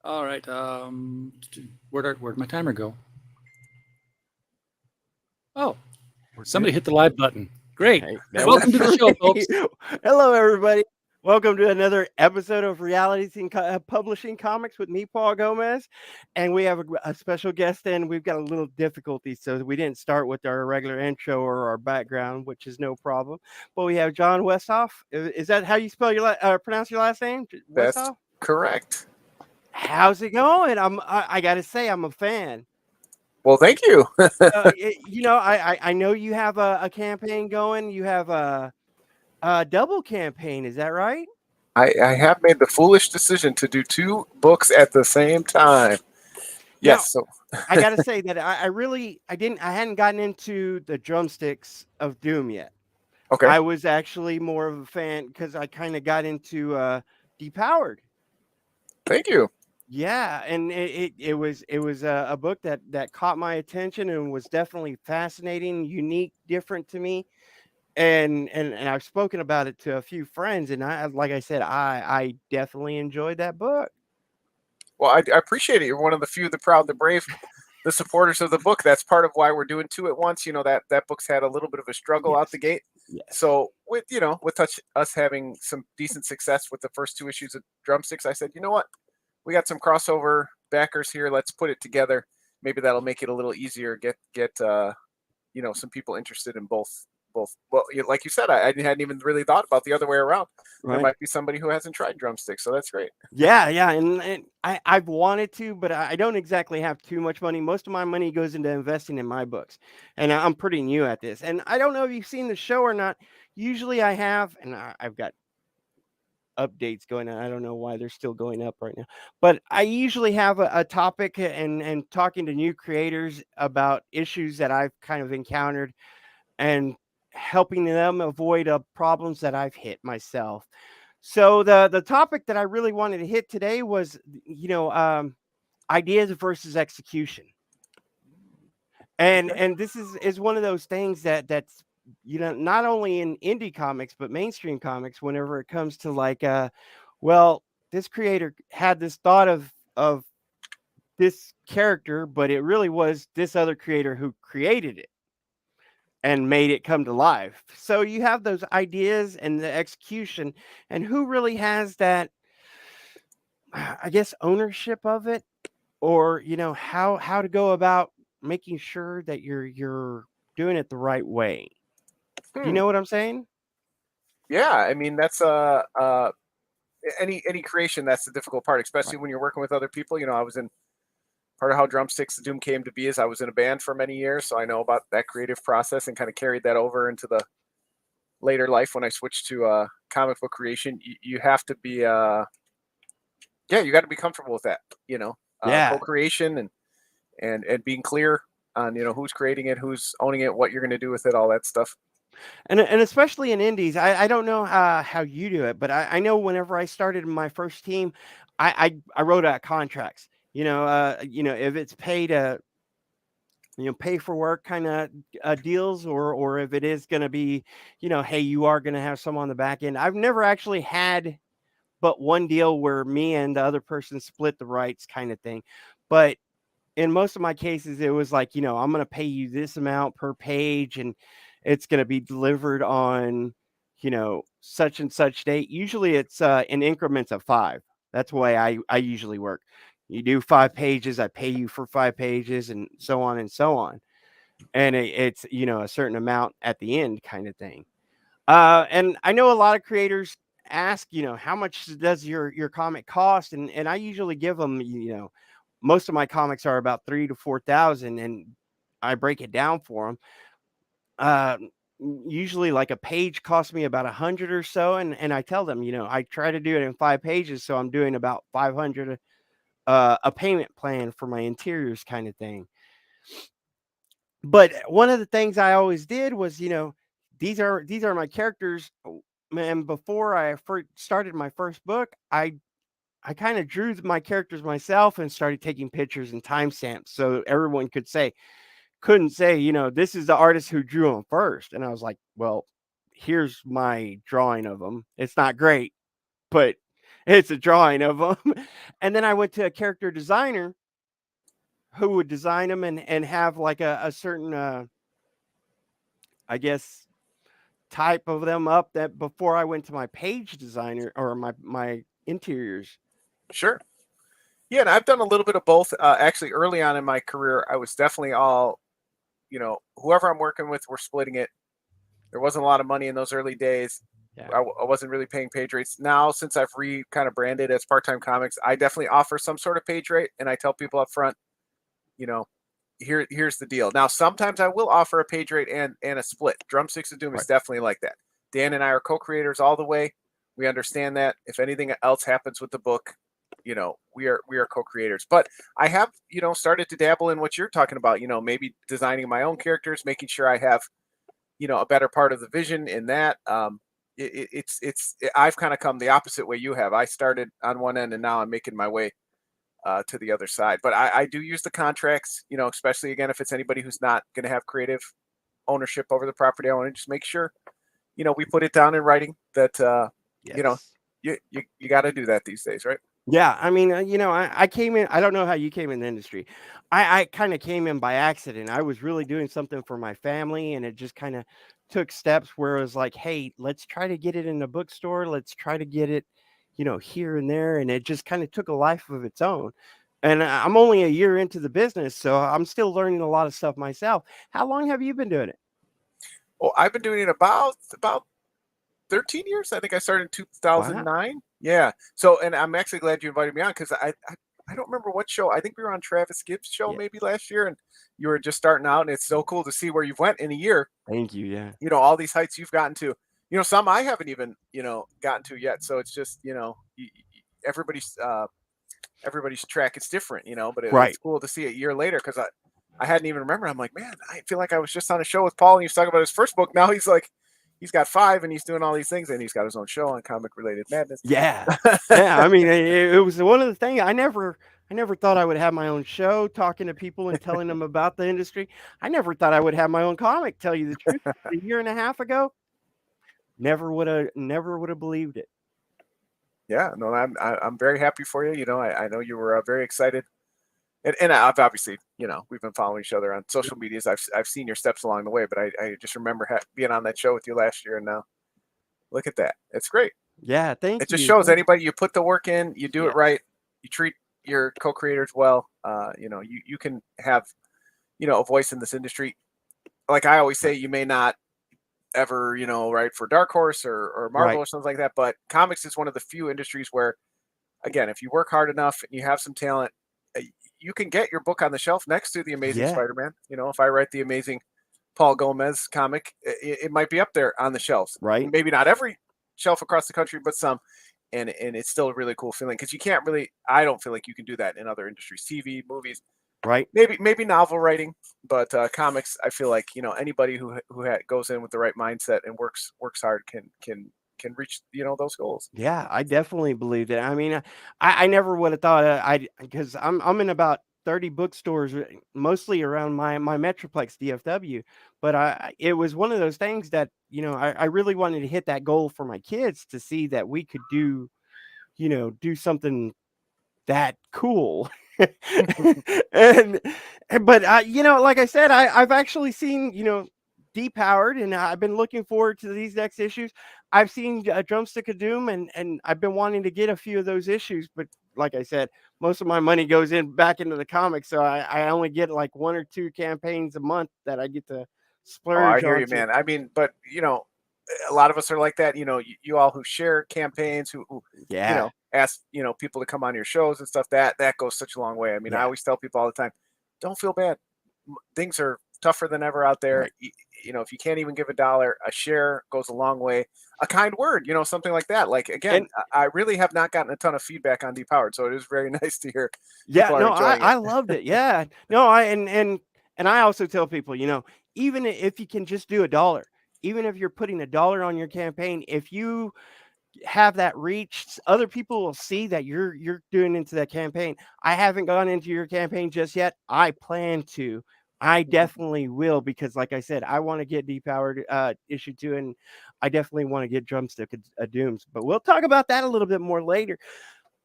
All right. Where'd my timer go? Oh, We're somebody good. hit the live button. Great. Hey, that Welcome works to the for show, me. folks. Hello, everybody. Welcome to another episode of Realities in Publishing Comics with me, Paul Gomez. And we have a special guest in. We've got a little difficulty, so we didn't start with our regular intro or our background, which is no problem. But we have Jon Westoff. Is that how you spell pronounce your last name? That's Westoff? correct. How's it going? I got to say, I'm a fan. Well, thank you. I know you have a campaign going. You have a double campaign. Is that right? I have made the foolish decision to do two books at the same time. Now, Yes. So, I got to say that I hadn't gotten into the drumsticks of Doom yet. okay. I was actually more of a fan because I kind of got into Depowered. Thank you. Yeah, and it was a book that caught my attention and was definitely fascinating, unique, different to me. And I've spoken about it to a few friends, and like I said, I definitely enjoyed that book. Well, I appreciate it. You're one of the few, the proud, the brave, the supporters of the book. That's part of why we're doing two at once. You know, that book's had a little bit of a struggle out Yes, the gate. yes, So with us having some decent success with the first two issues of Drumsticks, I said, you know what, we got some crossover backers here. Let's put it together. Maybe that'll make it a little easier. Get some people interested in both. Well, like you said, I hadn't even really thought about the other way around. There right. might be somebody who hasn't tried Drumsticks, so that's great. Yeah, and I've wanted to, but I don't exactly have too much money. Most of my money goes into investing in my books, and I'm pretty new at this. And I don't know if you've seen the show or not. Usually I have, and I've got updates going on. I don't know why they're still going up right now, but I usually have a topic and talking to new creators about issues that I've kind of encountered and helping them avoid problems that I've hit myself. So the topic that I really wanted to hit today was, ideas versus execution, Okay. and this is one of those things that's not only in indie comics but mainstream comics. Whenever it comes to like, well, this creator had this thought of this character, but it really was this other creator who created it and made it come to life. So you have those ideas and the execution, and who really has that, I guess, ownership of it, or how to go about making sure that you're doing it the right way. Do you Hmm. know what I'm saying? Yeah, I mean that's any creation, that's the difficult part, especially Right. when you're working with other people. I was in part of how Drumsticks the Doom came to be is I was in a band for many years, so I know about that creative process and kind of carried that over into the later life when I switched to comic book creation. You have to be yeah, you got to be comfortable with that. Yeah. Co-creation and being clear on who's creating it, who's owning it, what you're going to do with it, all that stuff. And especially in indies, I don't know how you do it, but I know whenever I started my first team, I wrote out contracts. If it's paid pay for work kind of deals, or if it is going to be, hey, you are going to have some on the back end. I've never actually had but one deal where me and the other person split the rights kind of thing. But in most of my cases, it was like, I'm going to pay you this amount per page, and it's going to be delivered on, such and such date. Usually it's in increments of 5. That's the way I usually work. You do 5 pages, I pay you for 5 pages, and so on and so on. And it's, a certain amount at the end kind of thing. And I know a lot of creators ask, how much does your comic cost? And I usually give them, most of my comics are about 3 to 4,000, and I break it down for them. Uh, Usually, like a page costs me about 100 or so, and I tell them, I try to do it in 5 pages, so I'm doing about 500 a payment plan for my interiors kind of thing. But one of the things I always did was, these are my characters. And before I first started my first book, I kind of drew my characters myself and started taking pictures and timestamps so everyone couldn't say, this is the artist who drew them first. And I was like, well, here's my drawing of them. It's not great, but It's a drawing of them. And then I went to a character designer who would design them and have like a certain, I guess, type of them up that before I went to my page designer or my interiors. Sure. Yeah, and I've done a little bit of both. Actually, early on in my career, I was definitely all, whoever I'm working with, we're splitting it. There wasn't a lot of money in those early days. Yeah. I wasn't really paying page rates. Now, since I've kind of branded as part-time comics, I definitely offer some sort of page rate, and I tell people up front, here's the deal. Now, sometimes I will offer a page rate and a split. Drumsticks of Doom is definitely like that. Dan and I are co-creators all the way. We understand that. If anything else happens with the book, we are co-creators. But I have, started to dabble in what you're talking about, maybe designing my own characters, making sure I have, a better part of the vision in that. I've kind of come the opposite way you have. I started on one end and now I'm making my way to the other side. But I do use the contracts, especially again, if it's anybody who's not going to have creative ownership over the property. I want to just make sure, we put it down in writing that, you got to do that these days, right? Yeah, I mean, I came in. I don't know how you came in the industry. I kind of came in by accident. I was really doing something for my family, and it just kind of took steps where it was like, hey, let's try to get it in the bookstore. Let's try to get it, here and there. And it just kind of took a life of its own. And I'm only a year into the business, so I'm still learning a lot of stuff myself. How long have you been doing it? Well, I've been doing it about 13 years. I think I started in 2009. Wow. Yeah. So, and I'm actually glad you invited me on because I don't remember what show. I think we were on Travis Gibbs' show maybe last year, and you were just starting out. And it's so cool to see where you've went in a year. Thank you. Yeah. All these heights you've gotten to. Some I haven't even gotten to yet. So it's just everybody's track is different. But it's cool to see it a year later because I hadn't even remembered. I'm like, man, I feel like I was just on a show with Paul and he was talking about his first book. Now he's like, he's got 5 and he's doing all these things and he's got his own show on Comic Related Madness. Yeah. Yeah. I mean, it was one of the things I never thought I would have my own show talking to people and telling them about the industry. I never thought I would have my own comic, tell you the truth. A year and a half ago, never would have believed it. Yeah, no, I'm very happy for you. I know you were very excited. And I've obviously, we've been following each other on social medias. I've seen your steps along the way, but I just remember being on that show with you last year, and now look at that. It's great. Yeah, thank you. It just shows anybody you put the work in, you do it right, you treat your co-creators well. You can have, a voice in this industry. Like I always say, you may not ever, write for Dark Horse or Marvel or something like that, but comics is one of the few industries where, again, if you work hard enough and you have some talent, you can get your book on the shelf next to the Amazing Spider-Man. If I write the Amazing Paul Gomez comic, it might be up there on the shelves. Right. Maybe not every shelf across the country, but some. And it's still a really cool feeling because I don't feel like you can do that in other industries, TV, movies. Right. Maybe novel writing, but comics, I feel like, anybody who goes in with the right mindset and works hard can reach, those goals. Yeah, I definitely believed it. I mean, I never would have thought because I'm in about 30 bookstores, mostly around my Metroplex DFW. But it was one of those things that, I really wanted to hit that goal for my kids to see that we could do something that cool. But like I said, I've actually seen, Depowered, and I've been looking forward to these next issues. I've seen Drumstick of Doom, and I've been wanting to get a few of those issues, but like I said, most of my money goes back into the comics, so I only get like 1 or 2 campaigns a month that I get to splurge. I hear you, man. I mean, but a lot of us are like that. You all who share campaigns, who ask people to come on your shows and stuff. That goes such a long way. I mean, I always tell people all the time, don't feel bad. Things are tougher than ever out there. Right. If you can't even give $1, a share goes a long way. A kind word, something like that. Like, again, I really have not gotten a ton of feedback on Depowered, so it is very nice to hear. Yeah, no, I loved it. Yeah, no, and I also tell people, even if you can just do $1, even if you're putting $1 on your campaign, if you have that reach, other people will see that you're doing into that campaign. I haven't gone into your campaign just yet. I plan to. I definitely will, because like I said, I want to get Depowered issue 2, and I definitely want to get Drumstick a Dooms, but we'll talk about that a little bit more later.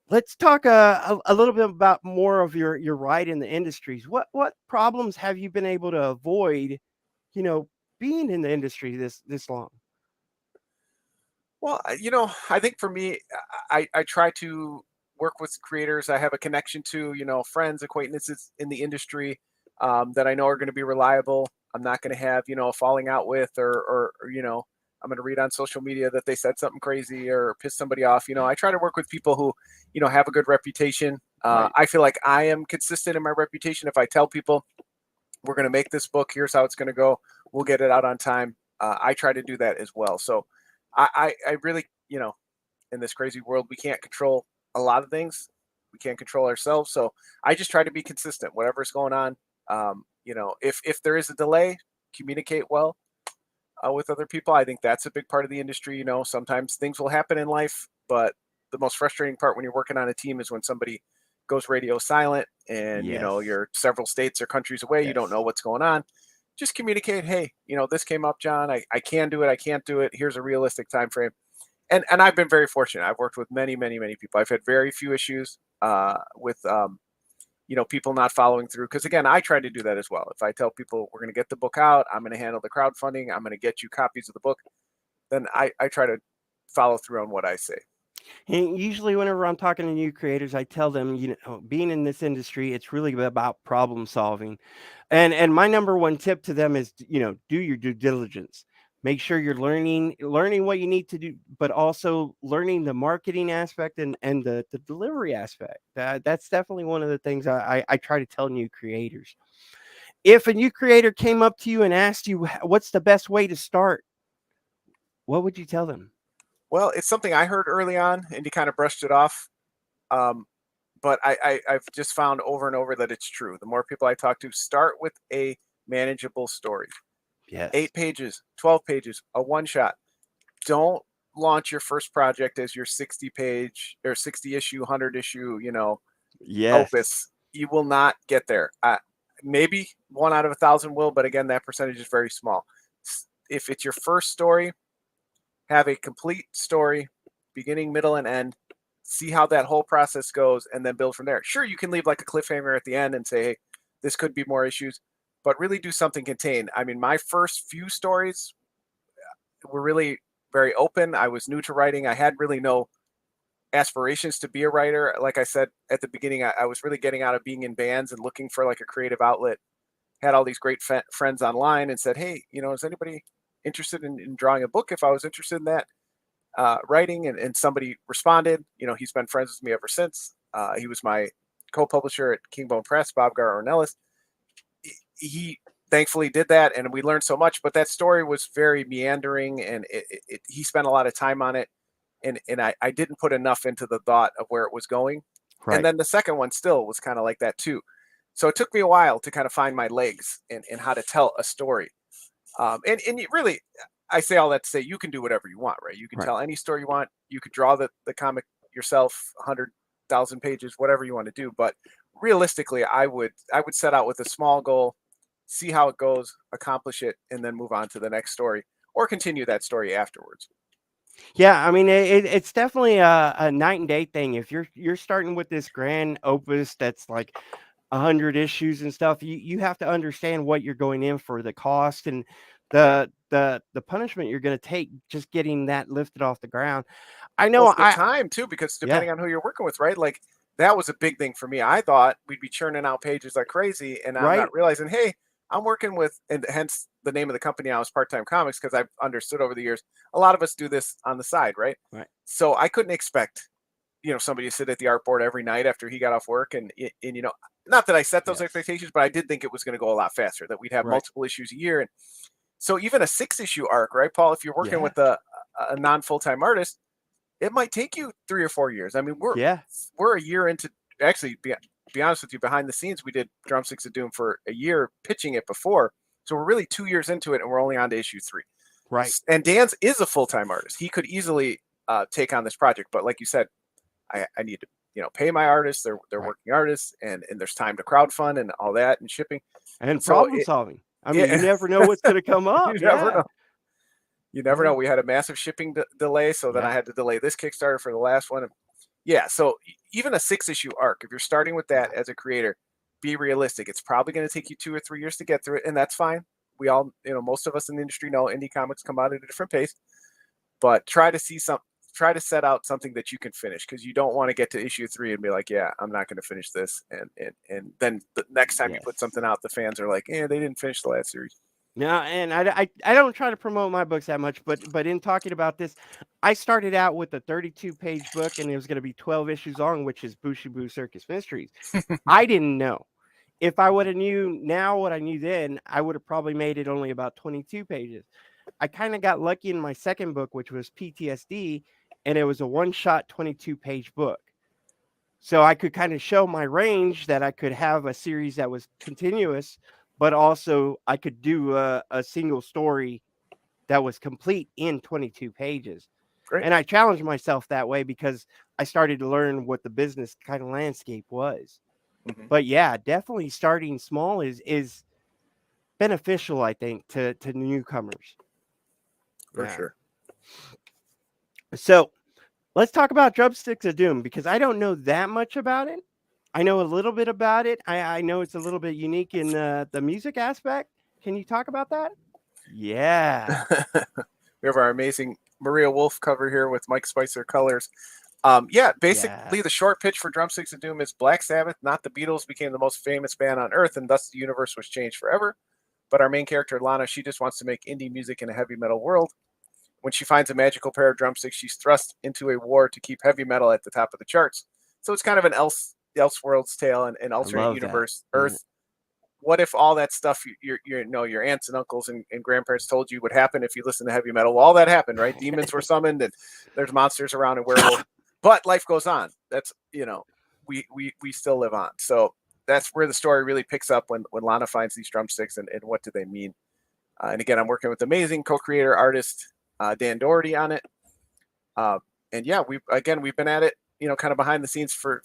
Let's talk a little bit about more of your ride in the industries. What problems have you been able to avoid, being in the industry this long? Well, I think for me, I try to work with creators I have a connection to, friends, acquaintances in the industry that I know are going to be reliable. I'm not going to have, a falling out with, or I'm going to read on social media that they said something crazy or piss somebody off. I try to work with people who, have a good reputation. Right. I feel like I am consistent in my reputation. If I tell people we're going to make this book, here's how it's going to go, we'll get it out on time. I try to do that as well. So I really, in this crazy world, we can't control a lot of things. We can't control ourselves. So I just try to be consistent, whatever's going on. If there is a delay, communicate well with other people. I think that's a big part of the industry. Sometimes things will happen in life, but the most frustrating part when you're working on a team is when somebody goes radio silent and, Yes. you're several states or countries away. You don't Yes. know what's going on. Just communicate. Hey, this came up, John. I can do it. I can't do it. Here's a realistic time frame. And I've been very fortunate. I've worked with many, many, many people. I've had very few issues with people not following through. Because again, I try to do that as well. If I tell people we're going to get the book out, I'm going to handle the crowdfunding, I'm going to get you copies of the book, then I try to follow through on what I say. And usually whenever I'm talking to new creators, I tell them, being in this industry, it's really about problem solving. And my number one tip to them is, do your due diligence. Make sure you're learning what you need to do, but also learning the marketing aspect and the delivery aspect. That's definitely one of the things I try to tell new creators. If a new creator came up to you and asked you, what's the best way to start? What would you tell them? Well, it's something I heard early on and you kind of brushed it off. But I've just found over and over that it's true. The more people I talk to, start with a manageable story. Yes. 8 pages, 12 pages, a one shot. Don't launch your first project as your 60 page or 60 issue, 100 issue, Yes. opus. You will not get there. Maybe 1 out of 1,000 will, but again, that percentage is very small. If it's your first story, have a complete story, beginning, middle, and end. See how that whole process goes, and then build from there. Sure, you can leave like a cliffhanger at the end and say, hey, this could be more issues, but really do something contained. I mean, my first few stories were really very open. I was new to writing. I had really no aspirations to be a writer. Like I said at the beginning, I was really getting out of being in bands and looking for like a creative outlet. Had all these great friends online and said, hey, is anybody interested in drawing a book? If I was interested in that, writing, and somebody responded. He's been friends with me ever since. He was my co-publisher at Kingbone Press, Bob Ornelas. He thankfully did that, and we learned so much. But that story was very meandering, and he spent a lot of time on it, and I didn't put enough into the thought of where it was going. Right. And then the second one still was kind of like that too. So it took me a while to kind of find my legs and how to tell a story. And you really, I say all that to say you can do whatever you want, right? You can tell any story you want. You could draw the comic yourself, 100,000 pages, whatever you want to do. But realistically, I would set out with a small goal, see how it goes, accomplish it, and then move on to the next story or continue that story afterwards. Yeah, I mean, it's definitely a night and day thing. If you're starting with this grand opus that's like 100 issues and stuff, you have to understand what you're going in for, the cost and the punishment you're going to take just getting that lifted off the ground. I know Well, the time too, because depending on who you're working with, right? Like that was a big thing for me. I thought we'd be churning out pages like crazy, and I'm not realizing, hey, I'm working with, and hence the name of the company now is Part-Time Comics, because I've understood over the years a lot of us do this on the side, right? So I couldn't expect somebody to sit at the art board every night after he got off work, and not that I set those expectations, but I did think it was going to go a lot faster, that we'd have multiple issues a year. And so even a 6-issue arc, right, Paul, if you're working with a non-full-time artist, it might take you 3 or 4 years. I mean, we're a year into, actually, be honest with you, behind the scenes, we did Drumsticks of Doom for a year pitching it before. So we're really 2 years into it, and we're only on to issue 3. Right. And Dan's is a full-time artist. He could easily take on this project, but like you said, I need to pay my artists. They're working artists, and there's time to crowdfund and all that, and shipping and problem solving. I mean, you never know what's going to come up. You never know. You never know. We had a massive shipping delay, so then I had to delay this Kickstarter for the last one. Yeah, so even a 6-issue arc, if you're starting with that as a creator, be realistic. It's probably going to take you 2 or 3 years to get through it, and that's fine. We all, most of us in the industry know indie comics come out at a different pace, but try to set out something that you can finish, because you don't want to get to issue 3 and be like, yeah, I'm not going to finish this, and then the next time you put something out, the fans are like, they didn't finish the last series. No, and I don't try to promote my books that much, but in talking about this, I started out with a 32-page book, and it was going to be 12 issues long, which is Bushibu Circus Mysteries. I didn't know. If I would have knew now what I knew then, I would have probably made it only about 22 pages. I kind of got lucky in my second book, which was PTSD, and it was a one-shot 22-page book. So I could kind of show my range that I could have a series that was continuous, but also I could do a single story that was complete in 22 pages. Great. And I challenged myself that way because I started to learn what the business kind of landscape was. Mm-hmm. But yeah, definitely starting small is beneficial, I think, to newcomers. For sure. So let's talk about Drumsticks of Doom, because I don't know that much about it. I know a little bit about it. I know it's a little bit unique in the music aspect. Can you talk about that? Yeah. We have our amazing Maria Wolf cover here with Mike Spicer colors. Basically the short pitch for Drumsticks of Doom is Black Sabbath, not the Beatles, became the most famous band on earth, and thus the universe was changed forever. But our main character, Lana, she just wants to make indie music in a heavy metal world. When she finds a magical pair of drumsticks, she's thrust into a war to keep heavy metal at the top of the charts. So it's kind of an Elseworlds tale and an alternate universe, Earth. What if all that stuff your aunts and uncles and grandparents told you would happen if you listen to heavy metal? Well, all that happened, right? Demons were summoned, and there's monsters around and werewolves. But life goes on. That's we still live on. So that's where the story really picks up when Lana finds these drumsticks and what do they mean. And again, I'm working with amazing co-creator artist Dan Doherty on it. We've been at it, kind of behind the scenes for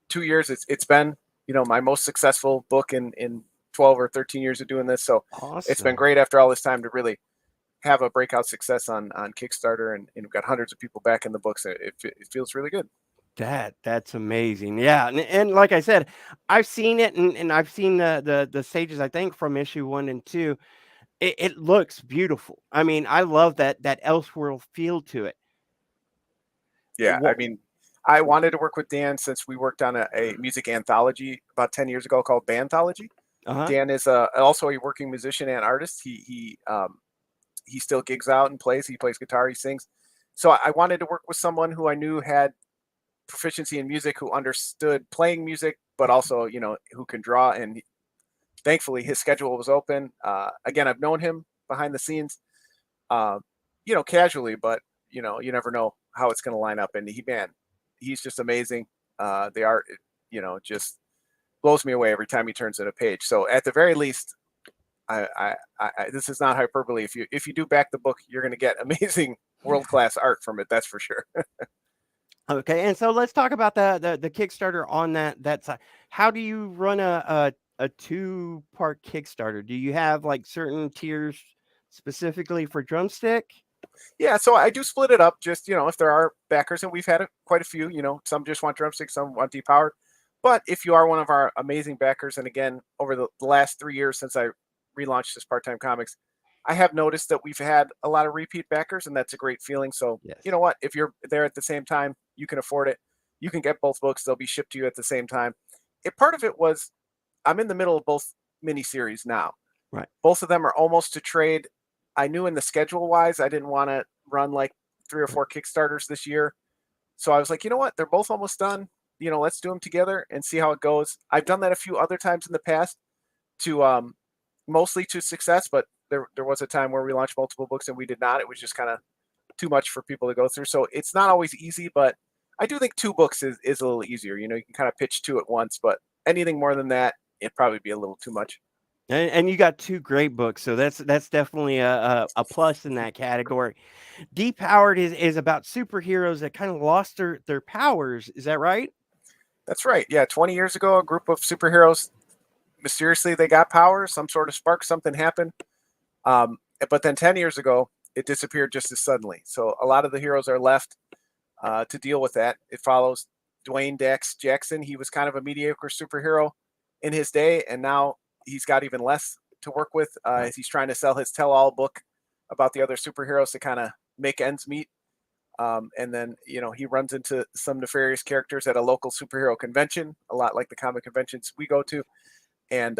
2 years. It's been, my most successful book in 12 or 13 years of doing this. So awesome. It's been great after all this time to really have a breakout success on Kickstarter, and we've got hundreds of people back in the books. It feels really good. That's amazing. Yeah. And like I said, I've seen it and I've seen the stages, I think, from issue 1 and 2. It looks beautiful. I mean, I love that Elseworld feel to it. Yeah. I wanted to work with Dan since we worked on a music anthology about 10 years ago called Banthology. Dan is also a working musician and artist. He still gigs out and plays. He plays guitar, he sings. So I wanted to work with someone who I knew had proficiency in music, who understood playing music, but also, who can draw. And thankfully his schedule was open. Again, I've known him behind the scenes, casually, but you never know how it's going to line up. And he's just amazing. The art, just blows me away every time he turns in a page. So at the very least, I this is not hyperbole. If you do back the book, you're going to get amazing world-class art from it. That's for sure. Okay. And so let's talk about the Kickstarter on that side. How do you run a 2-part Kickstarter? Do you have like certain tiers specifically for Drumstick? Yeah, so I do split it up. Just if there are backers, and we've had quite a few. Some just want drumsticks, some want depowered. But if you are one of our amazing backers, and again, over the last 3 years since I relaunched this Part-Time Comics, I have noticed that we've had a lot of repeat backers, and that's a great feeling. So You know what? If you're there at the same time, you can afford it. You can get both books; they'll be shipped to you at the same time. Part of it was I'm in the middle of both miniseries now. Right. Both of them are almost to trade. I knew in the schedule wise, I didn't want to run like 3 or 4 Kickstarters this year. So I was like, you know what? They're both almost done. Let's do them together and see how it goes. I've done that a few other times in the past to mostly to success, but there was a time where we launched multiple books and we did not. It was just kind of too much for people to go through. So it's not always easy, but I do think 2 books is a little easier. You can kind of pitch 2 at once, but anything more than that, it'd probably be a little too much. And you got 2 great books, so that's definitely a plus in that category. Depowered is about superheroes that kind of lost their powers. Is that right? That's right. Yeah, 20 years ago, a group of superheroes, mysteriously they got powers. Some sort of spark, something happened. But then 10 years ago, it disappeared just as suddenly. So a lot of the heroes are left to deal with that. It follows Dwayne Dax Jackson. He was kind of a mediocre superhero in his day, and now he's got even less to work with as he's trying to sell his tell-all book about the other superheroes to kind of make ends meet. And then, he runs into some nefarious characters at a local superhero convention, a lot like the comic conventions we go to. And,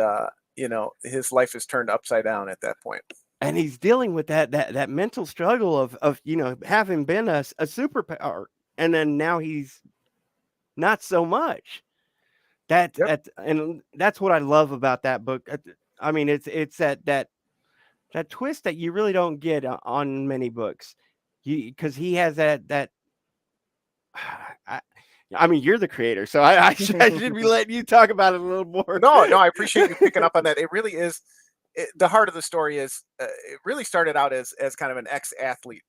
his life is turned upside down at that point. And he's dealing with that mental struggle of having been a superpower, and then now he's not so much. Yep. And that's what I love about that book. I mean, it's that twist that you really don't get on many books, because he has that. I mean, you're the creator, so I should be letting you talk about it a little more. No, I appreciate you picking up on that. It really is. The heart of the story is it really started out as kind of an ex-athlete.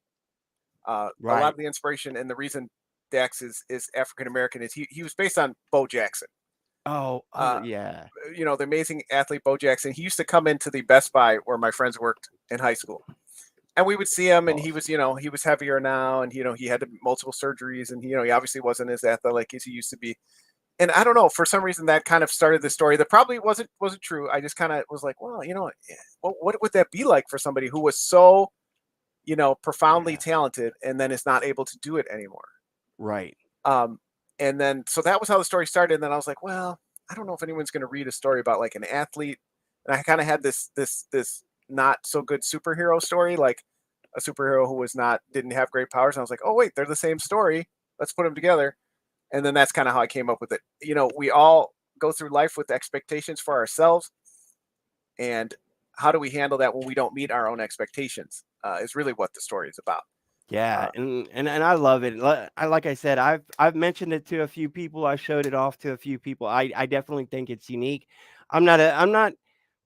Right. A lot of the inspiration and the reason Dax is African American is he was based on Bo Jackson. Oh, yeah. The amazing athlete Bo Jackson. He used to come into the Best Buy where my friends worked in high school, and we would see him, and he was heavier now, and he had multiple surgeries, and he obviously wasn't as athletic as he used to be. And I don't know, for some reason that kind of started the story. That probably wasn't true. I just kind of was like, well, what would that be like for somebody who was so, profoundly talented and then is not able to do it anymore? Right. And then, so that was how the story started. And then I was like, well, I don't know if anyone's going to read a story about like an athlete. And I kind of had this not so good superhero story, like a superhero who didn't have great powers. And I was like, oh wait, they're the same story. Let's put them together. And then that's kind of how I came up with it. We all go through life with expectations for ourselves. And how do we handle that when we don't meet our own expectations is really what the story is about. Yeah, and I love it. Like I said, I've mentioned it to a few people. I showed it off to a few people. I definitely think it's unique. I'm not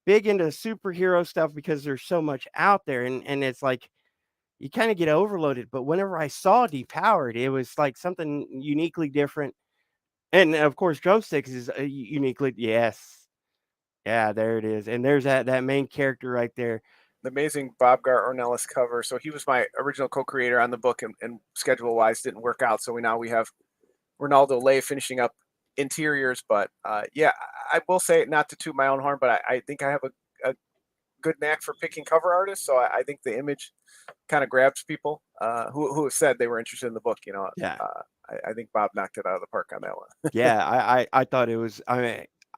big into superhero stuff because there's so much out there, and it's like you kind of get overloaded. But whenever I saw Depowered, it was like something uniquely different. And of course, Drumsticks is uniquely, yes. Yeah, there it is. And there's that main character right there. The amazing Bob Gar Ornelas cover. So he was my original co-creator on the book, and schedule-wise didn't work out. So now we have Ronaldo Lay finishing up interiors. But yeah, I will say, not to toot my own horn, but I think I have a good knack for picking cover artists. So I think the image kind of grabs people who have said they were interested in the book. Yeah. I think Bob knocked it out of the park on that one. Yeah, I thought it was.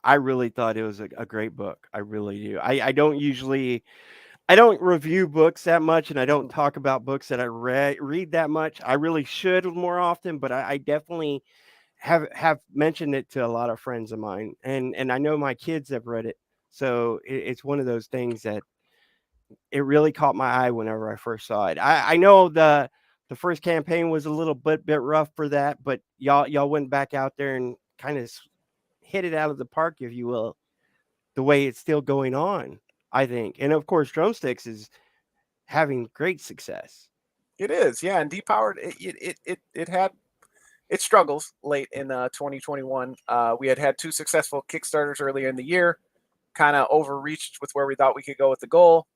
I really thought it was a great book. I really do. I don't review books that much, and I don't talk about books that I read that much. I really should more often, but I definitely have mentioned it to a lot of friends of mine, and I know my kids have read it. So it's one of those things that it really caught my eye whenever I first saw it. I know the first campaign was a little bit rough for that, but y'all went back out there and kind of hit it out of the park, if you will, the way it's still going on, I think. And of course, Drumsticks is having great success. It is, yeah. And Depowered, it had its struggles late in 2021. We had 2 successful Kickstarters earlier in the year, kind of overreached with where we thought we could go with the goal.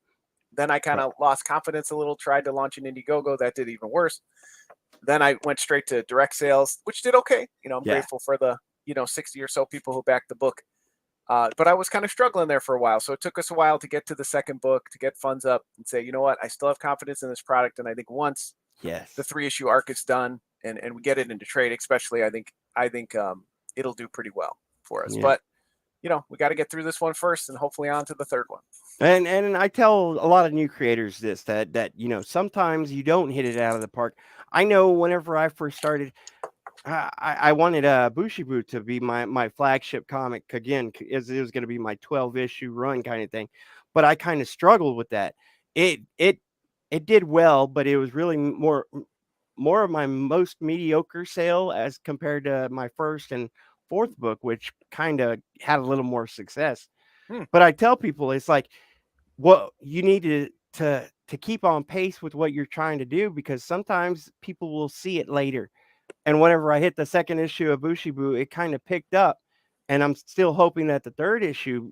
Then I kind of lost confidence a little, tried to launch an Indiegogo. That did even worse. Then I went straight to direct sales, which did okay. I'm grateful for the 60 or so people who backed the book. But I was kind of struggling there for a while. So it took us a while to get to the second book, to get funds up and say, you know what, I still have confidence in this product. And I think once the 3-issue arc is done and we get it into trade, especially, I think it'll do pretty well for us. Yeah. But, we got to get through this one first and hopefully on to the third one. And I tell a lot of new creators this, that sometimes you don't hit it out of the park. I know whenever I first started, I wanted Bushibu to be my flagship comic again, as it was going to be my 12-issue run kind of thing, but I kind of struggled with that. It did well, but it was really more of my most mediocre sale as compared to my first and fourth book, which kind of had a little more success. But I tell people, it's like, what you need to keep on pace with what you're trying to do, because sometimes people will see it later. And whenever I hit the second issue of Bushibu, it kind of picked up, and I'm still hoping that the third issue,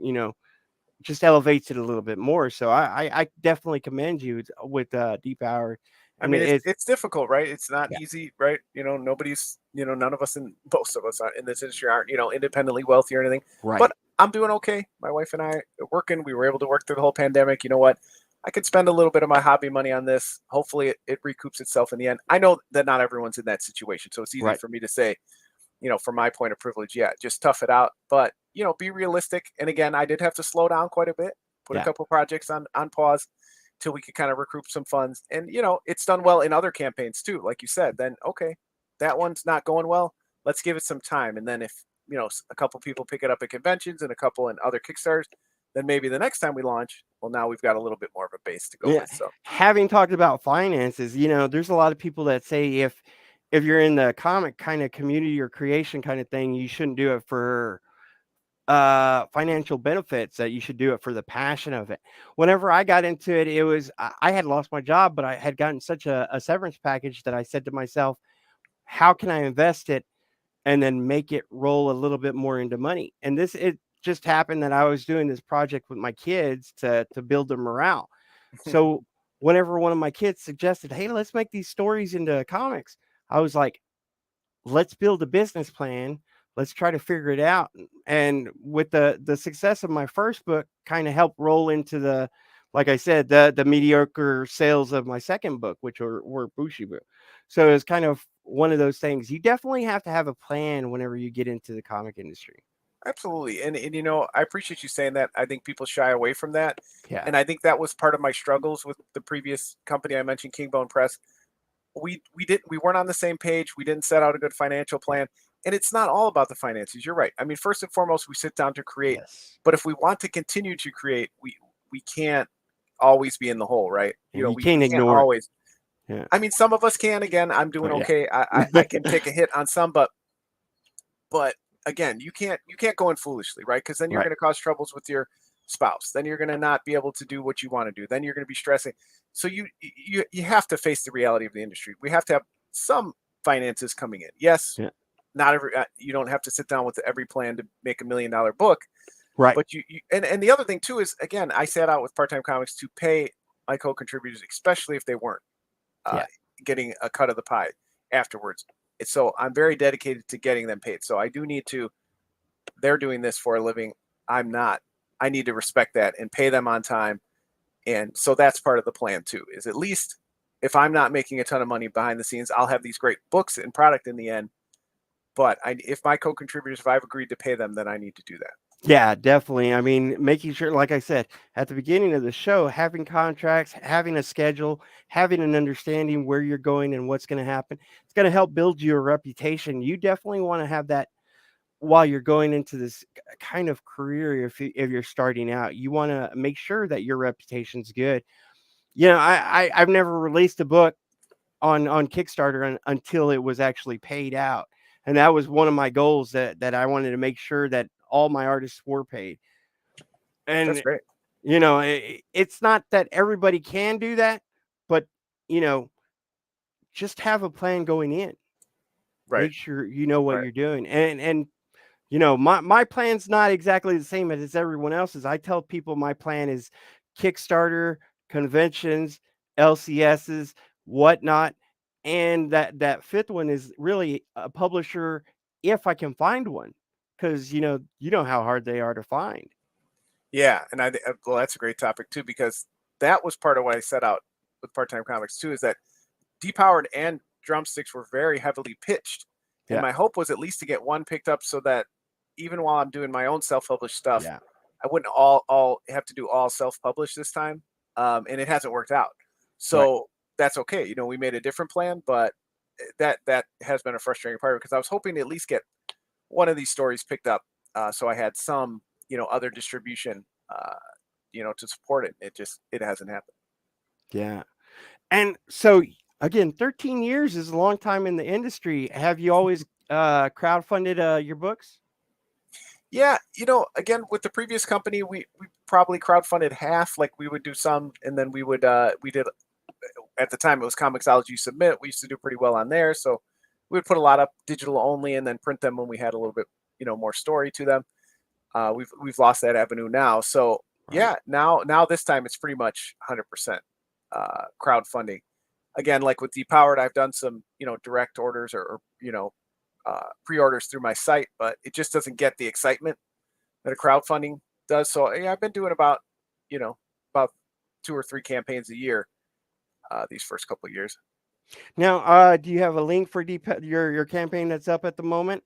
just elevates it a little bit more. So I definitely commend you with Depowered. I And mean, it's it's difficult, right? It's not yeah, easy, right? Nobody's, none of us and most of us in this industry aren't, independently wealthy or anything. right. But I'm doing okay. My wife and I are working. We were able to work through the whole pandemic. You know what? I could spend a little bit of my hobby money on this. Hopefully, it recoups itself in the end. I know that not everyone's in that situation, so it's easy Right. for me to say, from my point of privilege, yeah, just tough it out. But be realistic. And again, I did have to slow down quite a bit, put a Yeah. couple projects on pause till we could kind of recoup some funds. And it's done well in other campaigns too, like you said. Then okay, that one's not going well. Let's give it some time. And then if a couple people pick it up at conventions and a couple in other Kickstarters, then maybe the next time we launch, well, now we've got a little bit more of a base to go Yeah. with. So Having talked about finances, there's a lot of people that say if you're in the comic kind of community or creation kind of thing, you shouldn't do it for financial benefits, that you should do it for the passion of it. Whenever I got into it, it was I had lost my job, but I had gotten such a severance package that I said to myself, how can I invest it and then make it roll a little bit more into money? And it just happened that I was doing this project with my kids to build their morale. So whenever one of my kids suggested, hey, let's make these stories into comics, I was like, let's build a business plan. Let's try to figure it out. And with the success of my first book, kind of helped roll into like I said, the mediocre sales of my second book, which were Bushibu. So it's kind of one of those things. You definitely have to have a plan whenever you get into the comic industry. absolutely. And I appreciate you saying that. I think people shy away from that. Yeah. And I think that was part of my struggles with the previous company I mentioned, Kingbone Press. We weren't on the same page. We didn't set out a good financial plan. And it's not all about the finances. You're right. I mean, first and foremost, we sit down to create. Yes. But if we want to continue to create, we can't always be in the hole, right? You We can't can't ignore it. always. Yeah. I mean, some of us can. Again, I'm doing Yeah. okay. I can take a hit on some, but again, you can't go in foolishly, right? Because then you're Right. going to cause troubles with your spouse. Then you're going to not be able to do what you want to do. Then you're going to be stressing. So you have to face the reality of the industry. We have to have some finances coming in. Yes, Yeah. not every you don't have to sit down with every plan to make $1 million book, Right. but you and the other thing too is, again, I sat out with Part-Time Comics to pay my co-contributors, especially if they weren't Yeah. getting a cut of the pie afterwards. So I'm very dedicated to getting them paid. So I do need to. They're doing this for a living. I'm not. I need to respect that and pay them on time. And so that's part of the plan too, is at least if I'm not making a ton of money behind the scenes, I'll have these great books and product in the end. But if my co-contributors, if I've agreed to pay them, then I need to do that. Yeah, definitely. I mean, making sure, like I said at the beginning of the show, having contracts, having a schedule, having an understanding where you're going and what's going to happen, it's going to help build your reputation. You definitely want to have that while you're going into this kind of career. If you're starting out, you want to make sure that your reputation's good. I've never released a book on Kickstarter until it was actually paid out. And that was one of my goals, that I wanted to make sure that all my artists were paid. That's And great. it's not that everybody can do that, but just have a plan going in. Right. Make sure you know what Right. you're doing. And my plan's not exactly the same as everyone else's. I tell people my plan is Kickstarter, conventions, LCSs, whatnot. And that fifth one is really a publisher, if I can find one, because you know how hard they are to find. Yeah, and well, that's a great topic too, because that was part of what I set out with Part-Time Comics too, is that Depowered and Drumsticks were very heavily pitched, and Yeah. my hope was at least to get one picked up, so that even while I'm doing my own self-published stuff, Yeah. I wouldn't all have to do all self-published this time, and it hasn't worked out. So that's okay. We made a different plan, but that has been a frustrating part, because I was hoping to at least get one of these stories picked up, so I had some other distribution to support it. It hasn't happened. Yeah. And so again, 13 years is a long time in the industry. Have you always crowdfunded your books? Yeah, again, with the previous company, we probably crowdfunded half. Like, we would do some, and then we did, at the time it was Comixology Submit. We used to do pretty well on there, so we would put a lot up digital only and then print them when we had a little bit more story to them. We've lost that avenue now, so Yeah, now this time it's pretty much 100% crowdfunding. Again, like with Depowered, I've done some, direct orders or pre-orders through my site, but it just doesn't get the excitement that a crowdfunding does. So yeah, I've been doing about 2 or 3 campaigns a year these first couple of years. Now, do you have a link for your campaign that's up at the moment?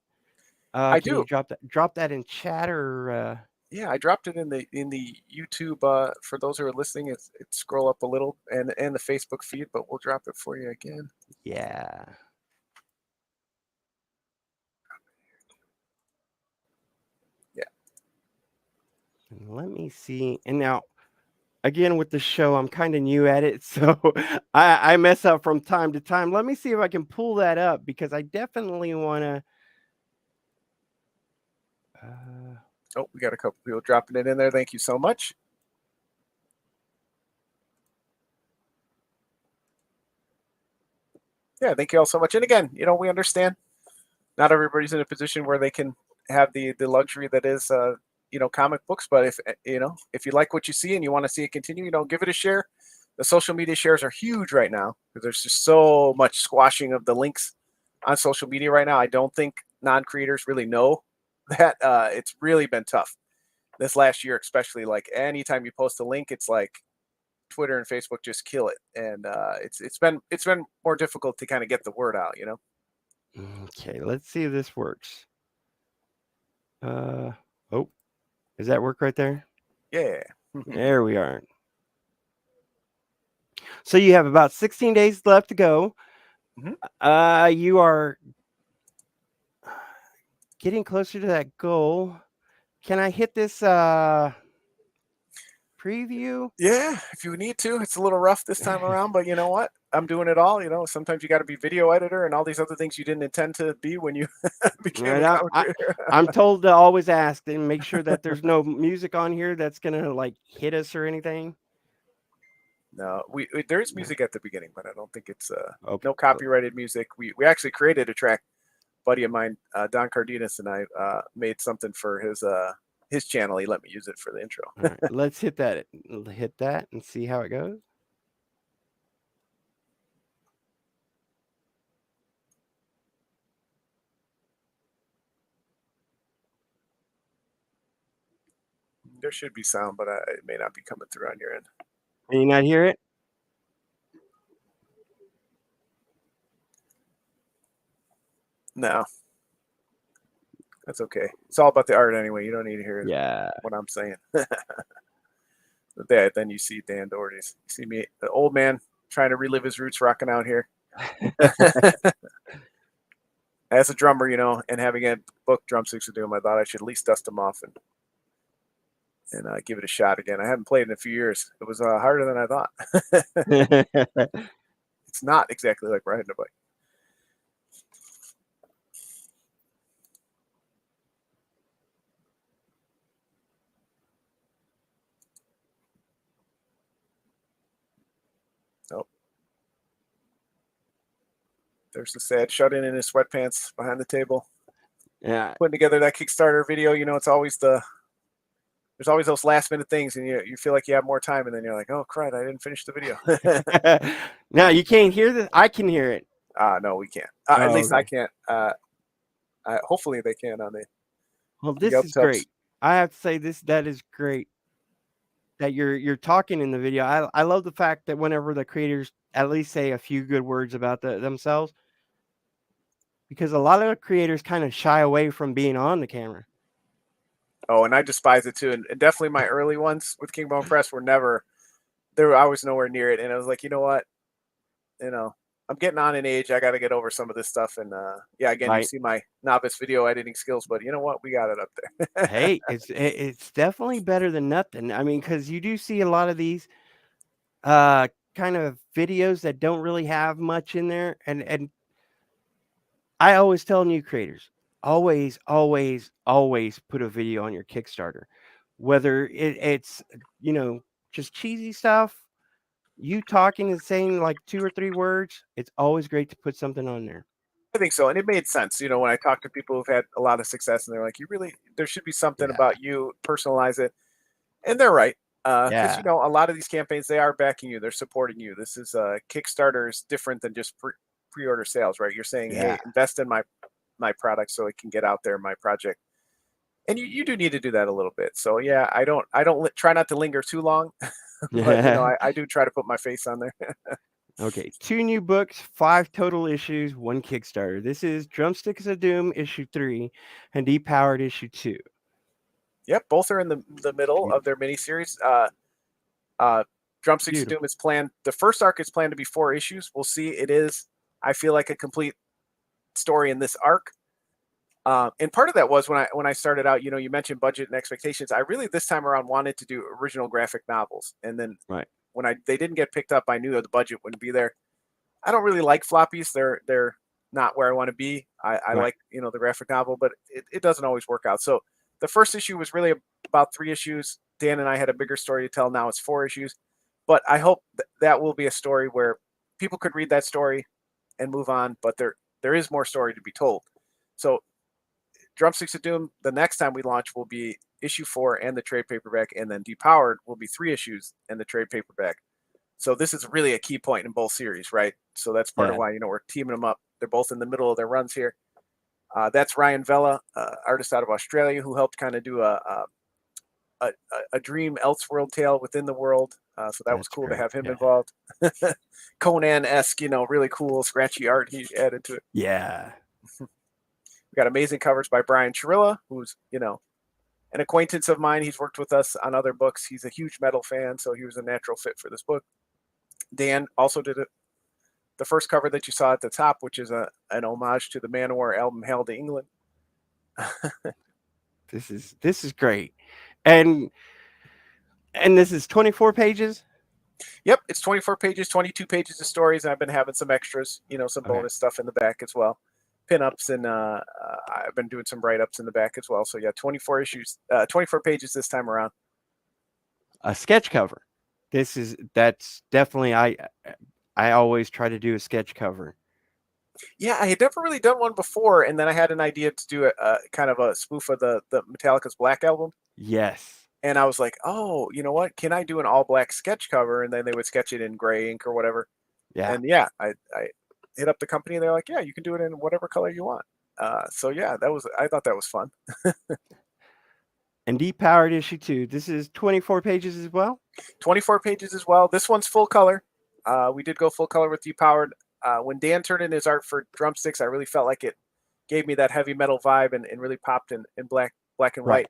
I Can do. you drop that in chat or? Yeah, I dropped it in the YouTube. For those who are listening, it scroll up a little, and the Facebook feed, but we'll drop it for you again. Yeah. Yeah. And let me see. And now, again, with the show, I'm kind of new at it, so I mess up from time to time. Let me see if I can pull that up because I definitely want to. Oh, we got a couple people dropping it in there. Thank you so much. Yeah, thank you all so much. And again, we understand not everybody's in a position where they can have the luxury that is, comic books. But if you like what you see and you want to see it continue, give it a share. The social media shares are huge right now because there's just so much squashing of the links on social media right now. I don't think non-creators really know that it's really been tough this last year, especially. Like anytime you post a link, it's like Twitter and Facebook just kill it, and it's been more difficult to kind of get the word out. Okay, let's see if this works. Oh, does that work right there? Yeah. There we are. So you have about 16 days left to go. Mm-hmm. You are getting closer to that goal. Can I hit this preview? Yeah, if you need to. It's a little rough this time around, but you know what? I'm doing it all. Sometimes you got to be video editor and all these other things you didn't intend to be when you became a comic creator. I'm told to always ask and make sure that there's no music on here that's gonna like hit us or anything. No, there is music at the beginning, but I don't think it's Okay. no copyrighted music. We actually created a track. Buddy of mine, Don Cardenas, and I made something for his channel. He let me use it for the intro. All right, let's hit that. Hit that and see how it goes. There should be sound, but it may not be coming through on your end. Can you not hear it? No. That's okay. It's all about the art anyway. You don't need to hear what I'm saying. Then you see Dan Doherty's. You see me, the old man, trying to relive his roots, rocking out here. As a drummer, and having a book drumsticks to do them, I thought I should at least dust them off and give it a shot again. I haven't played in a few years. It was harder than I thought. It's not exactly like riding a bike. Nope. There's the sad shut-in his sweatpants behind the table. Yeah. Putting together that Kickstarter video, it's always there's always those last-minute things, and you feel like you have more time, and then you're like, oh, crud, I didn't finish the video. Now, you can't hear this? I can hear it. No, we can't. At least I can't. Hopefully they can on the. Well, this is great. I have to say that is great that you're talking in the video. I love the fact that whenever the creators at least say a few good words about themselves, because a lot of creators kind of shy away from being on the camera. Oh, and I despise it too. And definitely my early ones with King Bone Press I was nowhere near it. And I was like, you know what? I'm getting on in age. I got to get over some of this stuff. And again, You see my novice video editing skills, but you know what? We got it up there. Hey, it's definitely better than nothing. I mean, because you do see a lot of these kind of videos that don't really have much in there. And I always tell new creators, always put a video on your Kickstarter, whether it's just cheesy stuff. You talking and saying like 2 or 3 words, it's always great to put something on there. I think so. And it made sense. When I talk to people who've had a lot of success and they're like, there should be something about you, personalize it. And they're right. Because a lot of these campaigns, they are backing you, they're supporting you. This is Kickstarter is different than just pre-order sales, right? You're saying, hey, invest in my product so it can get out there, my project. And you do need to do that a little bit. So yeah, I don't try not to linger too long, but I do try to put my face on there. Okay, 2 new books, 5 total issues, 1 Kickstarter. This is Drumsticks of Doom issue 3 and Depowered issue 2. Yep, both are in the middle of their miniseries. Drumsticks of Doom is planned. The first arc is planned to be 4 issues. We'll see. It is, I feel like, a complete story in this arc. And part of that was when I started out, you mentioned budget and expectations. I really this time around wanted to do original graphic novels, and then when they didn't get picked up, I knew that the budget wouldn't be there. I don't really like floppies. They're not where I want to be. I like the graphic novel, but it doesn't always work out. So the first issue was really about 3 issues. Dan and I had a bigger story to tell. Now it's 4 issues, but I hope that will be a story where people could read that story and move on. But there is more story to be told. So Drumsticks of Doom, the next time we launch, will be issue 4 and the trade paperback, and then Depowered will be 3 issues and the trade paperback. So this is really a key point in both series, right? So that's part of why we're teaming them up. They're both in the middle of their runs here. That's Ryan Vella, artist out of Australia, who helped kind of do a dream Elseworld tale within the world. So that was cool to have him involved. Conan-esque, really cool, scratchy art he added to it. Yeah. We got amazing covers by Brian Chirilla, who's, an acquaintance of mine. He's worked with us on other books. He's a huge metal fan, so he was a natural fit for this book. Dan also did the first cover that you saw at the top, which is an homage to the Manowar album Hail to England. This is great. And this is 24 pages? Yep, it's 24 pages, 22 pages of stories, and I've been having some extras, some bonus stuff in the back as well. Pin-ups, and I've been doing some write-ups in the back as well. So yeah, 24 issues, 24 pages this time around. A sketch cover. That's definitely I always try to do a sketch cover. Yeah, I had never really done one before, and then I had an idea to do a kind of a spoof of the Metallica's Black Album. Yes. And I was like, oh, you know what? Can I do an all-black sketch cover? And then they would sketch it in gray ink or whatever. Yeah. And yeah, I hit up the company, and they're like, yeah, you can do it in whatever color you want. So yeah, I thought that was fun. And Depowered issue 2. This is 24 pages as well? 24 pages as well. This one's full color. We did go full color with Depowered. When Dan turned in his art for Drumsticks, I really felt like it gave me that heavy metal vibe and really popped in black and white.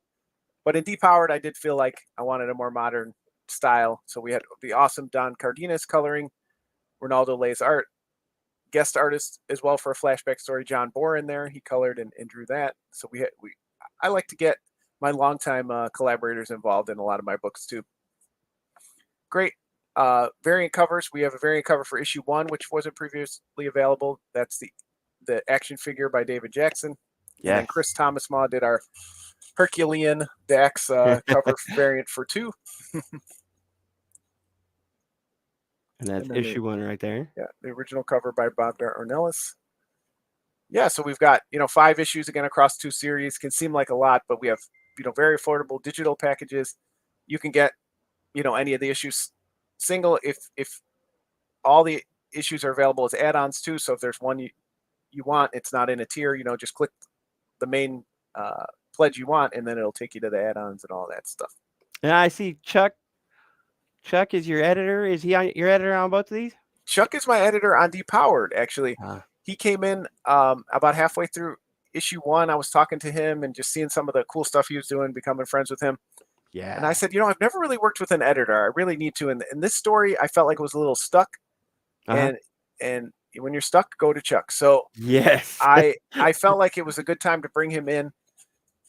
But in Depowered, I did feel like I wanted a more modern style. So we had the awesome Don Cardenas coloring, Ronaldo Lay's art, guest artist as well for a flashback story, John Bohr in there. He colored and drew that. So I like to get my longtime collaborators involved in a lot of my books too. Great variant covers. We have a variant cover for issue 1, which wasn't previously available. That's the action figure by David Jackson. Yeah. And then Chris Thomas Maw did our Herculean Dax cover variant for 2. And that's issue 1 right there. Yeah, the original cover by Bob Ornelas. Yeah, so we've got 5 issues again across 2 series. Can seem like a lot, but we have very affordable digital packages. You can get any of the issues single if all the issues are available as add-ons too. So if there's one you want, it's not in a tier. Just click the main pledge you want, and then it'll take you to the add-ons and all that stuff. And I see Chuck is your editor. Is he your editor on both of these? Chuck is my editor on Depowered, actually. He came in about halfway through issue 1. I was talking to him and just seeing some of the cool stuff he was doing, becoming friends with him. Yeah. And I said, I've never really worked with an editor. I really need to. And in this story, I felt like it was a little stuck. And when you're stuck, go to Chuck. So yes, I felt like it was a good time to bring him in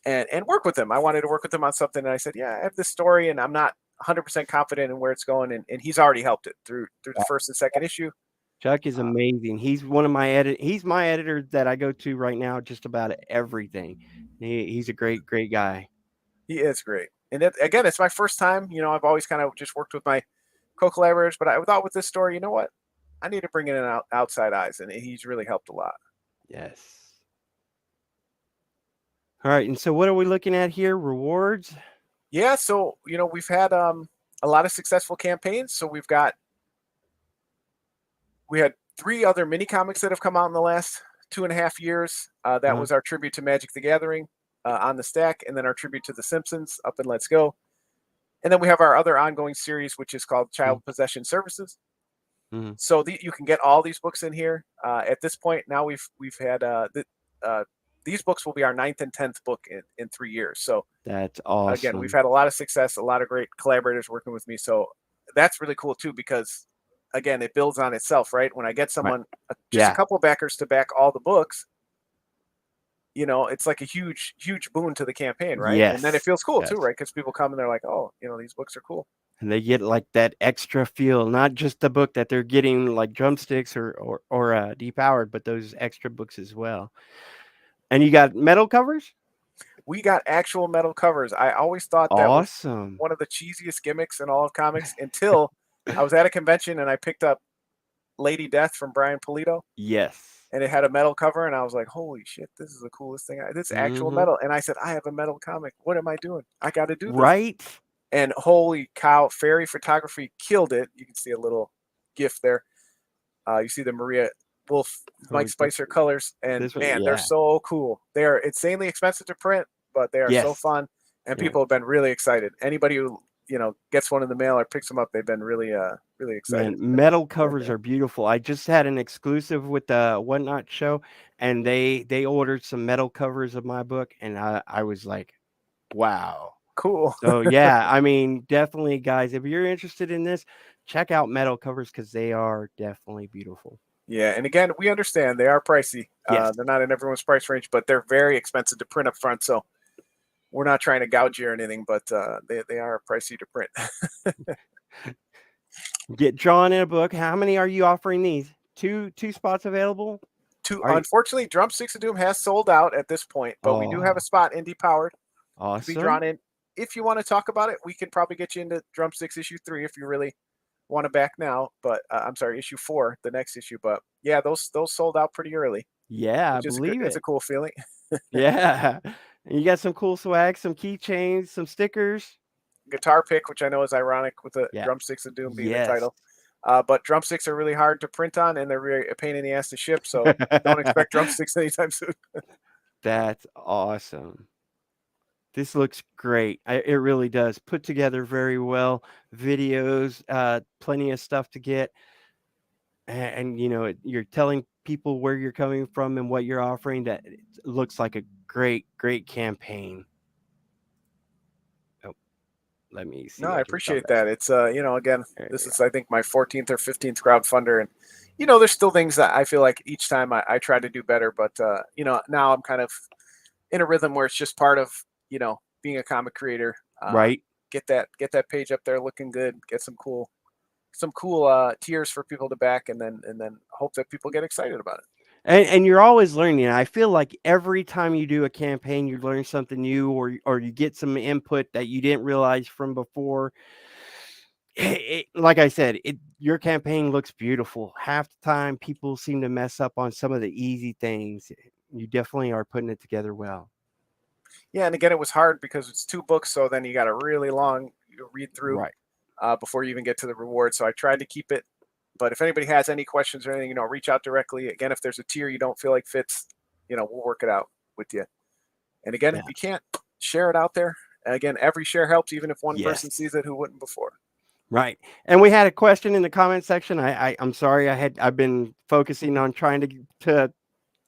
and work with him. I wanted to work with him on something. And I said, yeah, I have this story and I'm not 100% confident in where it's going. And he's already helped it through the first and second issue. Chuck is amazing. He's one of my he's my editor that I go to right now, just about everything. He's a great guy. He is great. And again, it's my first time. I've always kind of just worked with my co-collaborators, but I thought with this story, what? I need to bring in outside eyes, and he's really helped a lot. Yes. All right, and so what are we looking at here? Rewards? Yeah, so we've had a lot of successful campaigns. So we had 3 other mini comics that have come out in the last 2.5 years. That was our tribute to Magic the Gathering on the stack, and then our tribute to The Simpsons up in Let's Go. And then we have our other ongoing series, which is called Child Possession Services. So you can get all these books in here. At this point, now we've had these books will be our 9th and 10th book in 3 years. So that's awesome. Again, we've had a lot of success, a lot of great collaborators working with me. So that's really cool too, because again, it builds on itself, right? When I get someone, just a couple of backers to back all the books, you know, it's like a huge, huge boon to the campaign, right? Yes. And then it feels cool too, right? Because people come and they're like, oh, you know, these books are cool. And they get like that extra feel, not just the book that they're getting like drumsticks or depowered, but those extra books as well. And you got metal covers? We got actual metal covers. I always thought that was one of the cheesiest gimmicks in all of comics until I was at a convention and I picked up Lady Death from Brian Pulido. Yes. And it had a metal cover, and I was like, holy shit, this is the coolest thing. This is actual metal. And I said, I have a metal comic. What am I doing? I got to do this. Right. And holy cow, Fairy Photography killed it. You can see a little GIF there. You see the Maria Wolf, Mike Spicer colors. And man, they're so cool. They are insanely expensive to print, but they are so fun. And people have been really excited. Anybody who, you know, gets one in the mail or picks them up, they've been really, really excited. Man, metal covers are beautiful. I just had an exclusive with the Whatnot show, and they ordered some metal covers of my book, and I was like, wow. Cool. So yeah, I mean, definitely, guys, if you're interested in this, check out metal covers because they are definitely beautiful. Yeah, and again, we understand they are pricey. They're not in everyone's price range, but they're very expensive to print up front. So we're not trying to gouge you or anything, but they are pricey to print. Get Jon in a book. How many are you offering these? Two spots available? Unfortunately, Drumsticks of Doom has sold out at this point, but we do have a spot in Depowered to be drawn in. If you want to talk about it, we can probably get you into Drumsticks issue 3 if you really want to back now. But I'm sorry, issue 4, the next issue. But yeah, those sold out pretty early. Yeah, I believe it. It's a cool feeling. Yeah. And you got some cool swag, some keychains, some stickers. Guitar pick, which I know is ironic with the Drumsticks of Doom being the title. But drumsticks are really hard to print on, and they're really a pain in the ass to ship. So don't expect drumsticks anytime soon. That's awesome. This looks great. It really does. Put together very well. Videos, plenty of stuff to get. And you know, you're telling people where you're coming from and what you're offering. That it looks like a great, great campaign. Oh, let me see. No, I appreciate that. It's you know, again, this is I think my 14th or 15th crowdfunder, and you know, there's still things that I feel like each time I try to do better, but you know, now I'm kind of in a rhythm where it's just part of, you know, being a comic creator. Right. Get that page up there looking good. Get some cool tiers for people to back, and then hope that people get excited about it. And you're always learning. I feel like every time you do a campaign, you learn something new, or you get some input that you didn't realize from before. Like I said, your campaign looks beautiful. Half the time, people seem to mess up on some of the easy things. You definitely are putting it together well. Yeah, and again, it was hard because it's 2 books, so then you got a really long read through before you even get to the reward. So I tried to keep it. But if anybody has any questions or anything, you know, reach out directly. Again, if there's a tier you don't feel like fits, you know, we'll work it out with you. And again, if you can't, share it out there. Again, every share helps, even if one person sees it who wouldn't before. Right. And we had a question in the comment section. I'm sorry, I've been focusing on trying to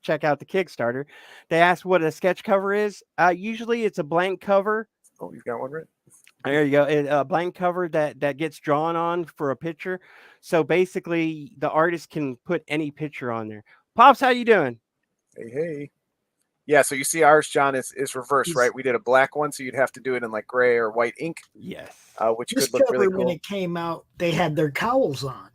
check out the Kickstarter. They asked what a sketch cover is. Usually it's a blank cover. Oh, you've got one right. There you go. A blank cover that gets drawn on for a picture. So basically the artist can put any picture on there. Pops, how you doing? Hey. Yeah, so you see ours, Jon, is reversed, right? We did a black one, so you'd have to do it in like gray or white ink. Yes. Which could look really cool. When it came out, they had their cowls on.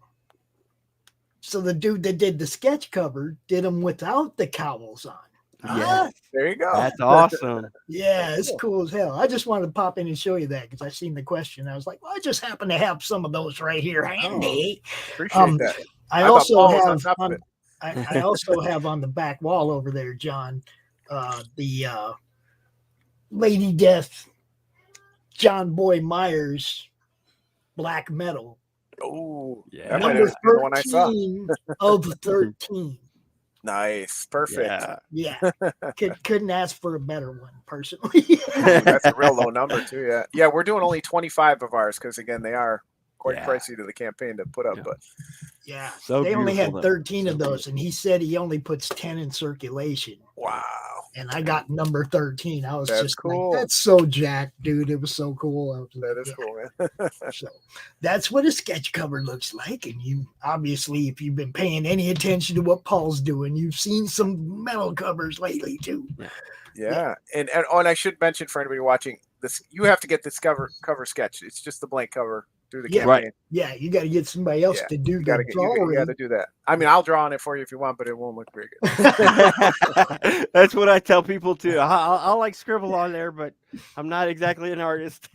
So the dude that did the sketch cover did them without the cowls on. Yeah, there you go. That's awesome. Yeah, it's cool as hell. I just wanted to pop in and show you that because I seen the question. I was like, well, I just happen to have some of those right here handy. Appreciate that. I also have on the back wall over there, Jon, the Lady Death, John Boy Myers black metal. Oh, Yeah. that might Number have been the one I saw. 13 of 13. Nice, perfect. Yeah. Yeah. Couldn't ask for a better one, personally. That's a real low number too. Yeah, yeah. We're doing only 25 of ours because again, they are quite Yeah. pricey to the campaign to put up. Yeah. But Yeah. So they only beautiful, had though. 13 of So those, and he said he only puts 10 in circulation. wow, And I got number 13. I was That's just cool. like, that's so jacked, dude. It was so cool. I was that like, is yeah. cool, man. So that's what a sketch cover looks like. And you obviously, if you've been paying any attention to what Paul's doing, you've seen some metal covers lately too. Yeah, and I should mention for anybody watching this, you have to get this cover sketch. It's just the blank cover through the Yeah. campaign. Right. Yeah, you got to get somebody else Yeah, to do You gotta the get, drawing. you gotta do that. I mean, I'll draw on it for you if you want, but it won't look very good. That's what I tell people too. I'll like scribble on there, but I'm not exactly an artist.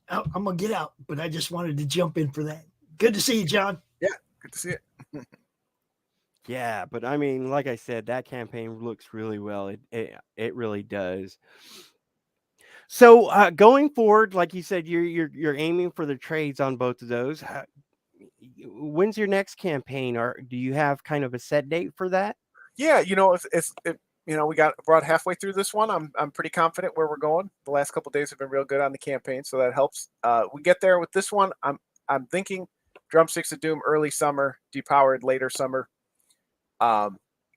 I'm gonna get out, but I just wanted to jump in for that. Good to see you, John. Good to see it. Yeah, but I mean, like I said, that campaign looks really well. It really does. So going forward, like you said, you're aiming for the trades on both of those. When's your next campaign, or do you have kind of a set date for that? Yeah, we got brought halfway through this one. I'm pretty confident where we're going. The last couple of days have been real good on the campaign, so that helps. We get there with this one. I'm thinking Drumsticks of Doom early summer, Depowered later summer.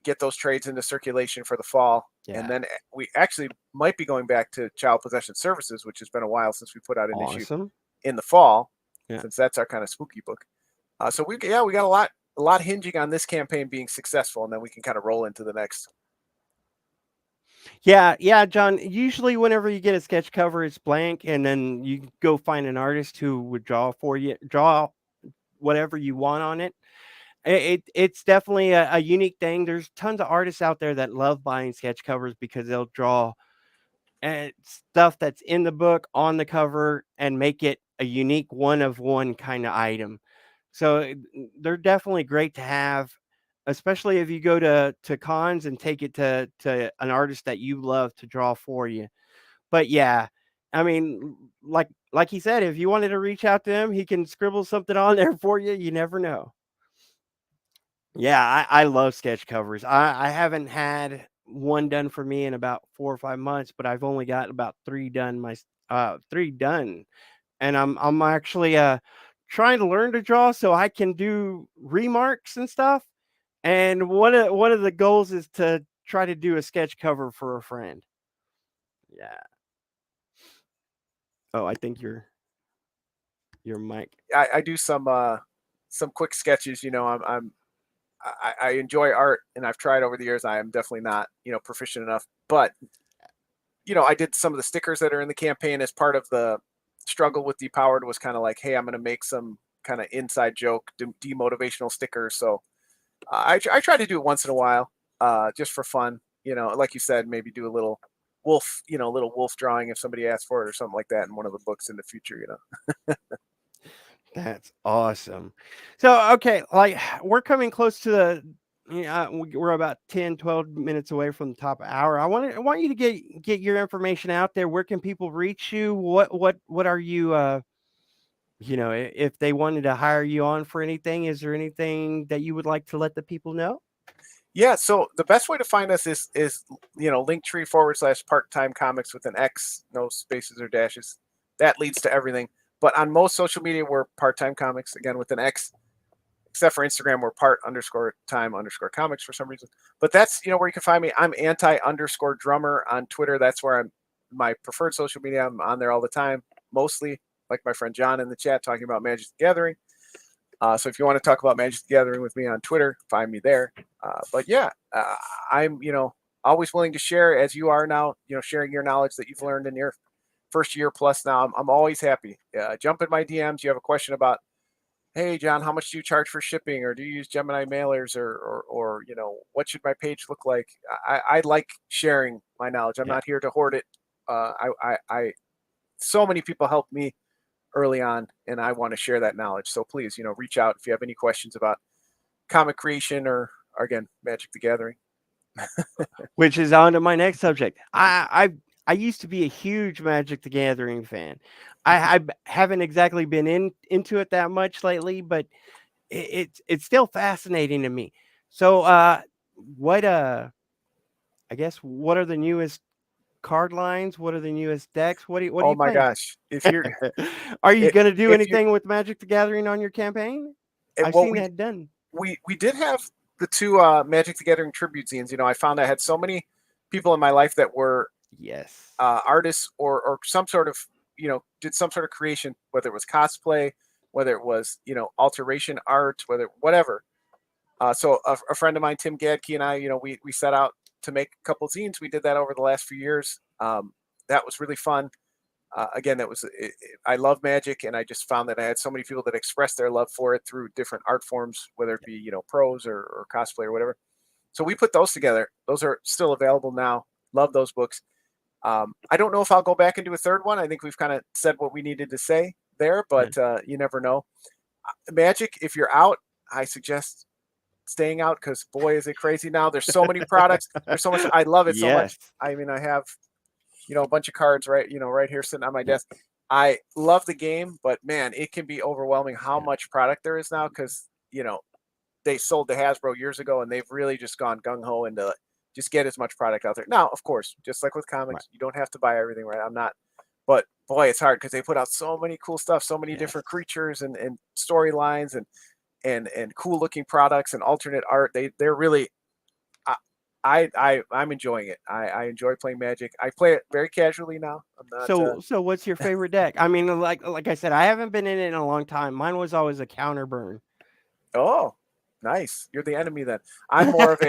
Get those trades into circulation for the fall, and then we actually might be going back to Child Possession Services, which has been a while since we put out an issue in the fall, since that's our kind of spooky book. So we got a lot hinging on this campaign being successful, and then we can kind of roll into the next. Yeah, John. Usually, whenever you get a sketch cover, it's blank, and then you go find an artist who would draw for you, draw whatever you want on it. It's definitely a unique thing. There's tons of artists out there that love buying sketch covers because they'll draw stuff that's in the book on the cover and make it a unique one of one kind of item. So they're definitely great to have, especially if you go to cons and take it to an artist that you love to draw for you. But yeah, I mean, like he said, if you wanted to reach out to him, he can scribble something on there for you. You never know. Yeah, I love sketch covers. I haven't had one done for me in about 4 or 5 months, but I've only got about 3 done. Three done, and I'm actually trying to learn to draw so I can do remarks and stuff. And one of the goals is to try to do a sketch cover for a friend. Yeah. Oh, I think your mic. I do some quick sketches. I enjoy art, and I've tried over the years. I am definitely not, proficient enough, but I did some of the stickers that are in the campaign as part of the struggle with Depowered. Was kind of like, hey, I'm going to make some kind of inside joke, demotivational stickers. So I try to do it once in a while, just for fun. Like you said, maybe do a little wolf, little wolf drawing if somebody asks for it or something like that in one of the books in the future. That's awesome. So, okay, like we're coming close to the, we're about 10, 12 minutes away from the top hour. I want you to get your information out there. Where can people reach you? What are you, if they wanted to hire you on for anything, is there anything that you would like to let the people know? Yeah, so the best way to find us is Linktree/part-time comics with an X, no spaces or dashes. That leads to everything. But on most social media, we're part-time comics, again, with an X, except for Instagram, we're part_time_comics for some reason. But that's, where you can find me. I'm anti_drummer on Twitter. That's where I'm my preferred social media. I'm on there all the time, mostly like my friend John in the chat talking about Magic the Gathering. So if you want to talk about Magic the Gathering with me on Twitter, find me there. But yeah, I'm, always willing to share, as you are now, sharing your knowledge that you've learned in your first year plus now. I'm always happy. Jump in my DMs. You have a question about, hey, John, how much do you charge for shipping? Or do you use Gemini mailers? Or what should my page look like? I like sharing my knowledge. I'm not here to hoard it. So many people helped me early on, and I want to share that knowledge. So please, reach out if you have any questions about comic creation or again, Magic the Gathering. Which is on to my next subject. I used to be a huge Magic the Gathering fan. I haven't exactly been into it that much lately, but it's still fascinating to me. So what I guess what are the newest card lines? What are the newest decks? What are Oh you my playing? gosh. If you're Are you going to do if you anything with Magic the Gathering on your campaign? I've well, seen that done. we did have the two Magic the Gathering tribute zines. You know, I found I had so many people in my life that were Yes. artists or some sort of, you know, did some sort of creation, whether it was cosplay, whether it was, you know, alteration art, whatever. So a friend of mine, Tim Gadke, and I, you know, we set out to make a couple zines. We did that over the last few years. That was really fun. Again, I love Magic, and I just found that I had so many people that expressed their love for it through different art forms, whether it be, you know, prose or cosplay or whatever. So we put those together. Those are still available now. Love those books. I don't know if I'll go back and do a third one. I think we've kind of said what we needed to say there, but you never know. Magic, if you're out, I suggest staying out, because boy, is it crazy now. There's so many products. There's so much. I love it so much. I mean, I have, you know, a bunch of cards right here sitting on my desk. I love the game, but man, it can be overwhelming how much product there is now, because, you know, they sold to Hasbro years ago, and they've really just gone gung-ho into just get as much product out there. Now, of course, just like with comics, you don't have to buy everything, right? I'm not, but boy, it's hard because they put out so many cool stuff, so many different creatures and storylines and cool looking products and alternate art. They're really, I'm enjoying it. I enjoy playing Magic. I play it very casually now. I'm not, so what's your favorite deck? I mean, like I said, I haven't been in it in a long time. Mine was always a counter burn. Oh, nice. You're the enemy then. I'm more of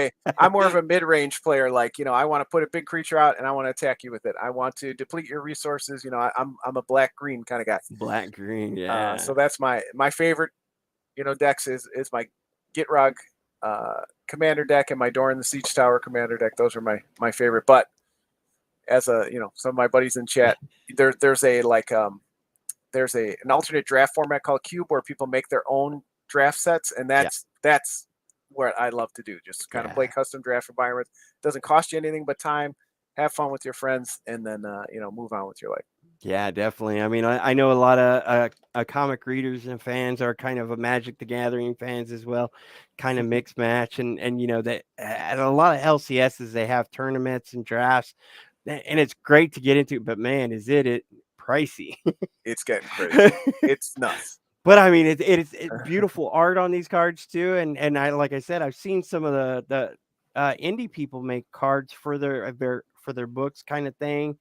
a mid-range player. Like, you know, I want to put a big creature out and I want to attack you with it. I want to deplete your resources. You know, I'm a black-green kind of guy. Black-green, yeah. So that's my favorite, you know, decks is my Gitrog commander deck and my Doran the Siege Tower commander deck. Those are my favorite. But as you know, some of my buddies in chat, there's an alternate draft format called Cube where people make their own draft sets, and that's what I love to do. Just kind of play custom draft environments. Doesn't cost you anything but time. Have fun with your friends, and then you know, move on with your life. Yeah, definitely. I mean, I know a lot of comic readers and fans are kind of a Magic the Gathering fans as well, kind of mixed match, and you know that at a lot of LCSs they have tournaments and drafts, and it's great to get into. But man, is it pricey? It's getting crazy. It's nuts. But I mean, it's beautiful art on these cards too, and I, like I said, I've seen some of the indie people make cards for their books kind of thing,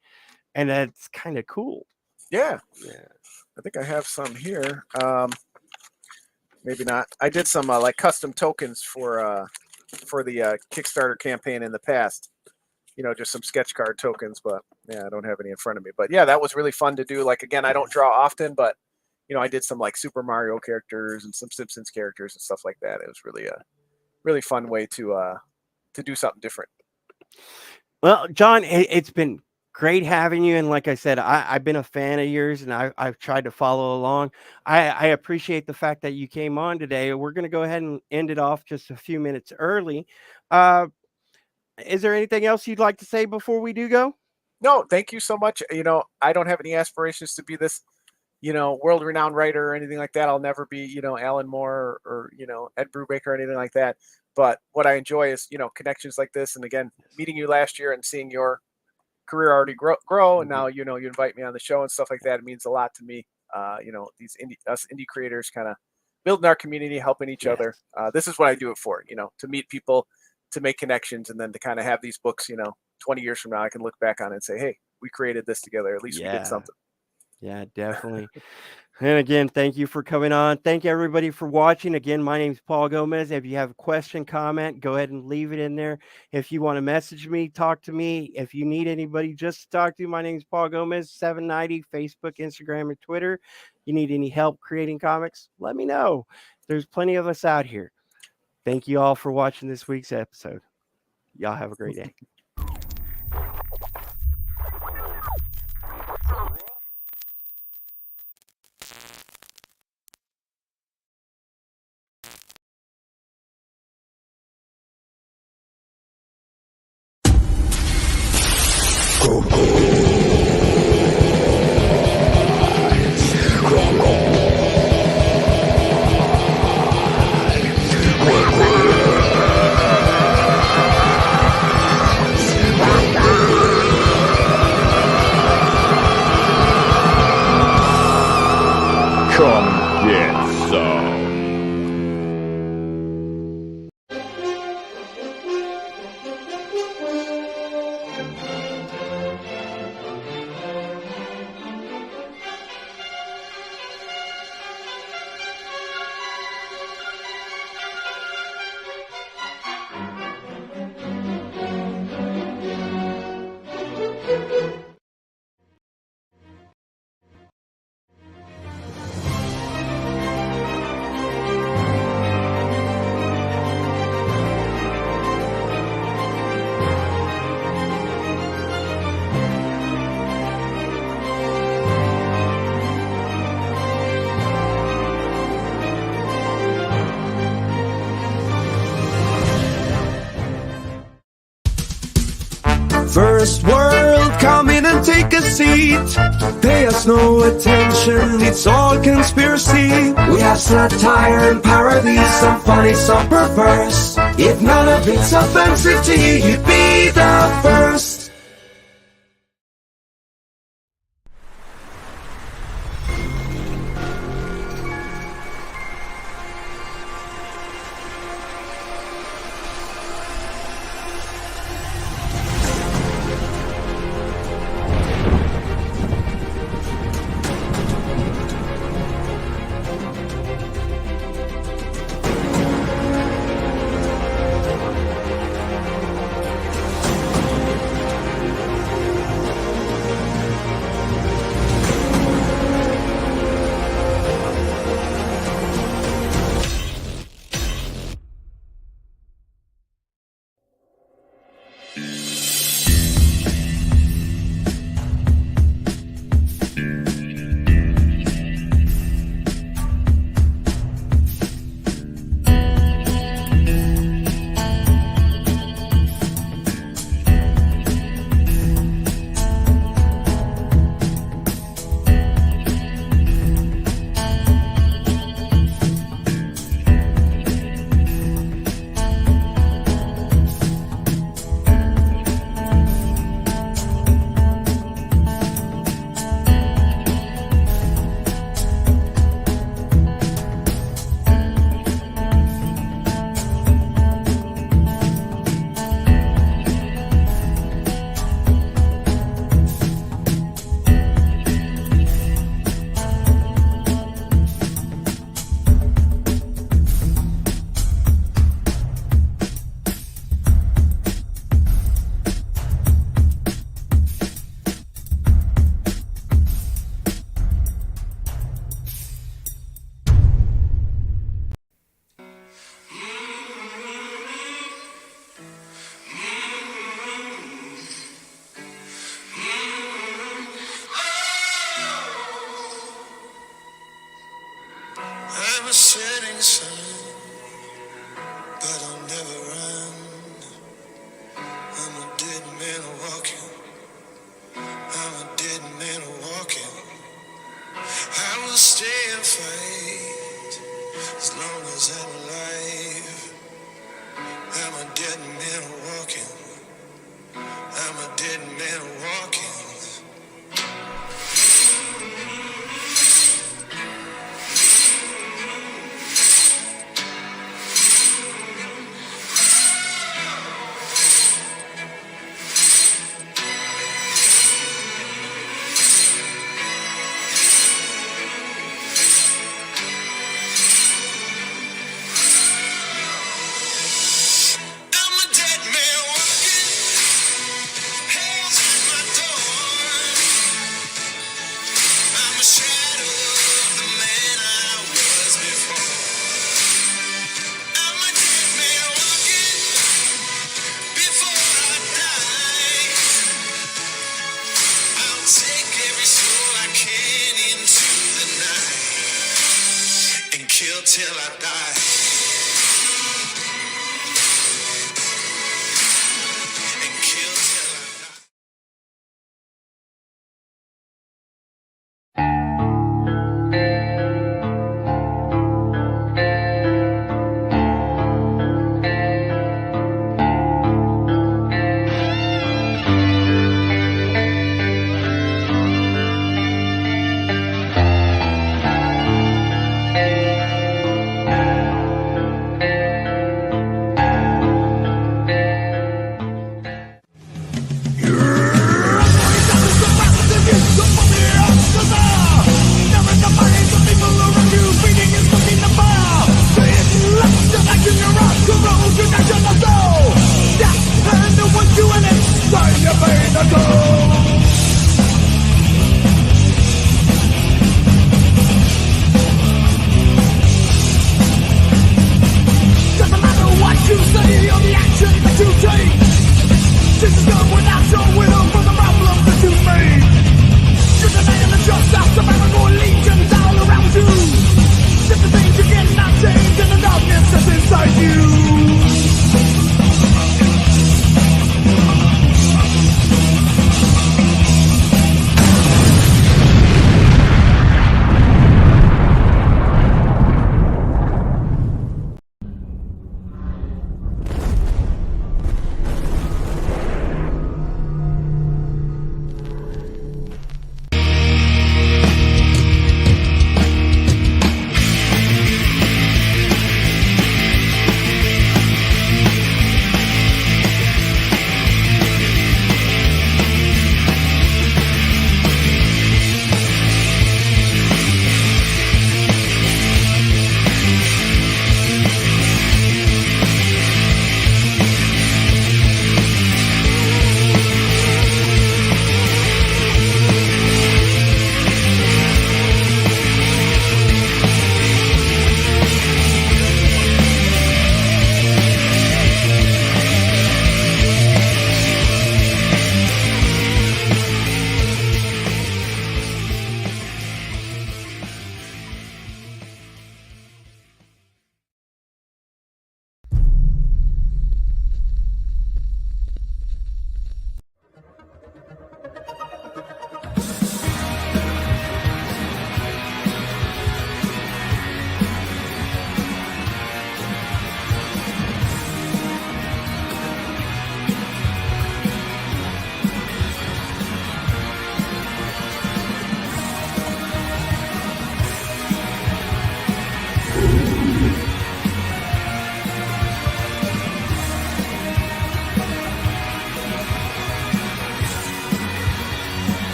and that's kind of cool. Yeah. I think I have some here. Maybe not. I did some like custom tokens for the Kickstarter campaign in the past. You know, just some sketch card tokens, but yeah, I don't have any in front of me. But yeah, that was really fun to do. Like, again, I don't draw often, but you know, I did some like Super Mario characters and some Simpsons characters and stuff like that. It was really a really fun way to do something different. Well, John, it's been great having you. And like I said, I've been a fan of yours, and I've tried to follow along. I appreciate the fact that you came on today. We're going to go ahead and end it off just a few minutes early. Is there anything else you'd like to say before we do go? No, thank you so much. You know, I don't have any aspirations to be this, you know, world-renowned writer or anything like that. I'll never be, you know, Alan Moore or you know, Ed Brubaker or anything like that. But what I enjoy is, you know, connections like this. And again, meeting you last year and seeing your career already grow. And now, you know, you invite me on the show and stuff like that. It means a lot to me. You know, us indie creators kind of building our community, helping each other. This is what I do it for, you know, to meet people, to make connections, and then to kind of have these books, you know, 20 years from now, I can look back on it and say, hey, we created this together. At least we did something. Yeah, definitely. And again, thank you for coming on. Thank you, everybody, for watching. Again, my name is Paul Gomez. If you have a question, comment, go ahead and leave it in there. If you want to message me, talk to me. If you need anybody just to talk to, my name is Paul Gomez, 790, Facebook, Instagram, and Twitter. You need any help creating comics, let me know. There's plenty of us out here. Thank you all for watching this week's episode. Y'all have a great day. Go. Come get some. First world, come in and take a seat. Pay us no attention, it's all conspiracy. We have satire and parody, some funny, some perverse. If none of it's offensive to you, you'd be the first.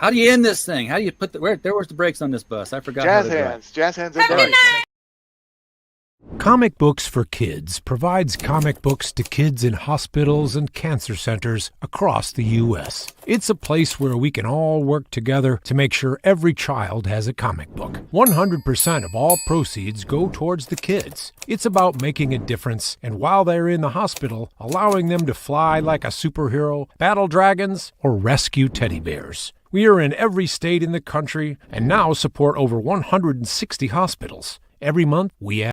How do you end this thing? How do you put the there was the brakes on this bus? I forgot. Jazz how to drive. hands. Jazz hands are great. Comic Books for Kids provides comic books to kids in hospitals and cancer centers across the U.S. It's a place where we can all work together to make sure every child has a comic book. 100% of all proceeds go towards the kids. It's about making a difference, and while they're in the hospital, allowing them to fly like a superhero, battle dragons, or rescue teddy bears. We are in every state in the country and now support over 160 hospitals. Every month, we add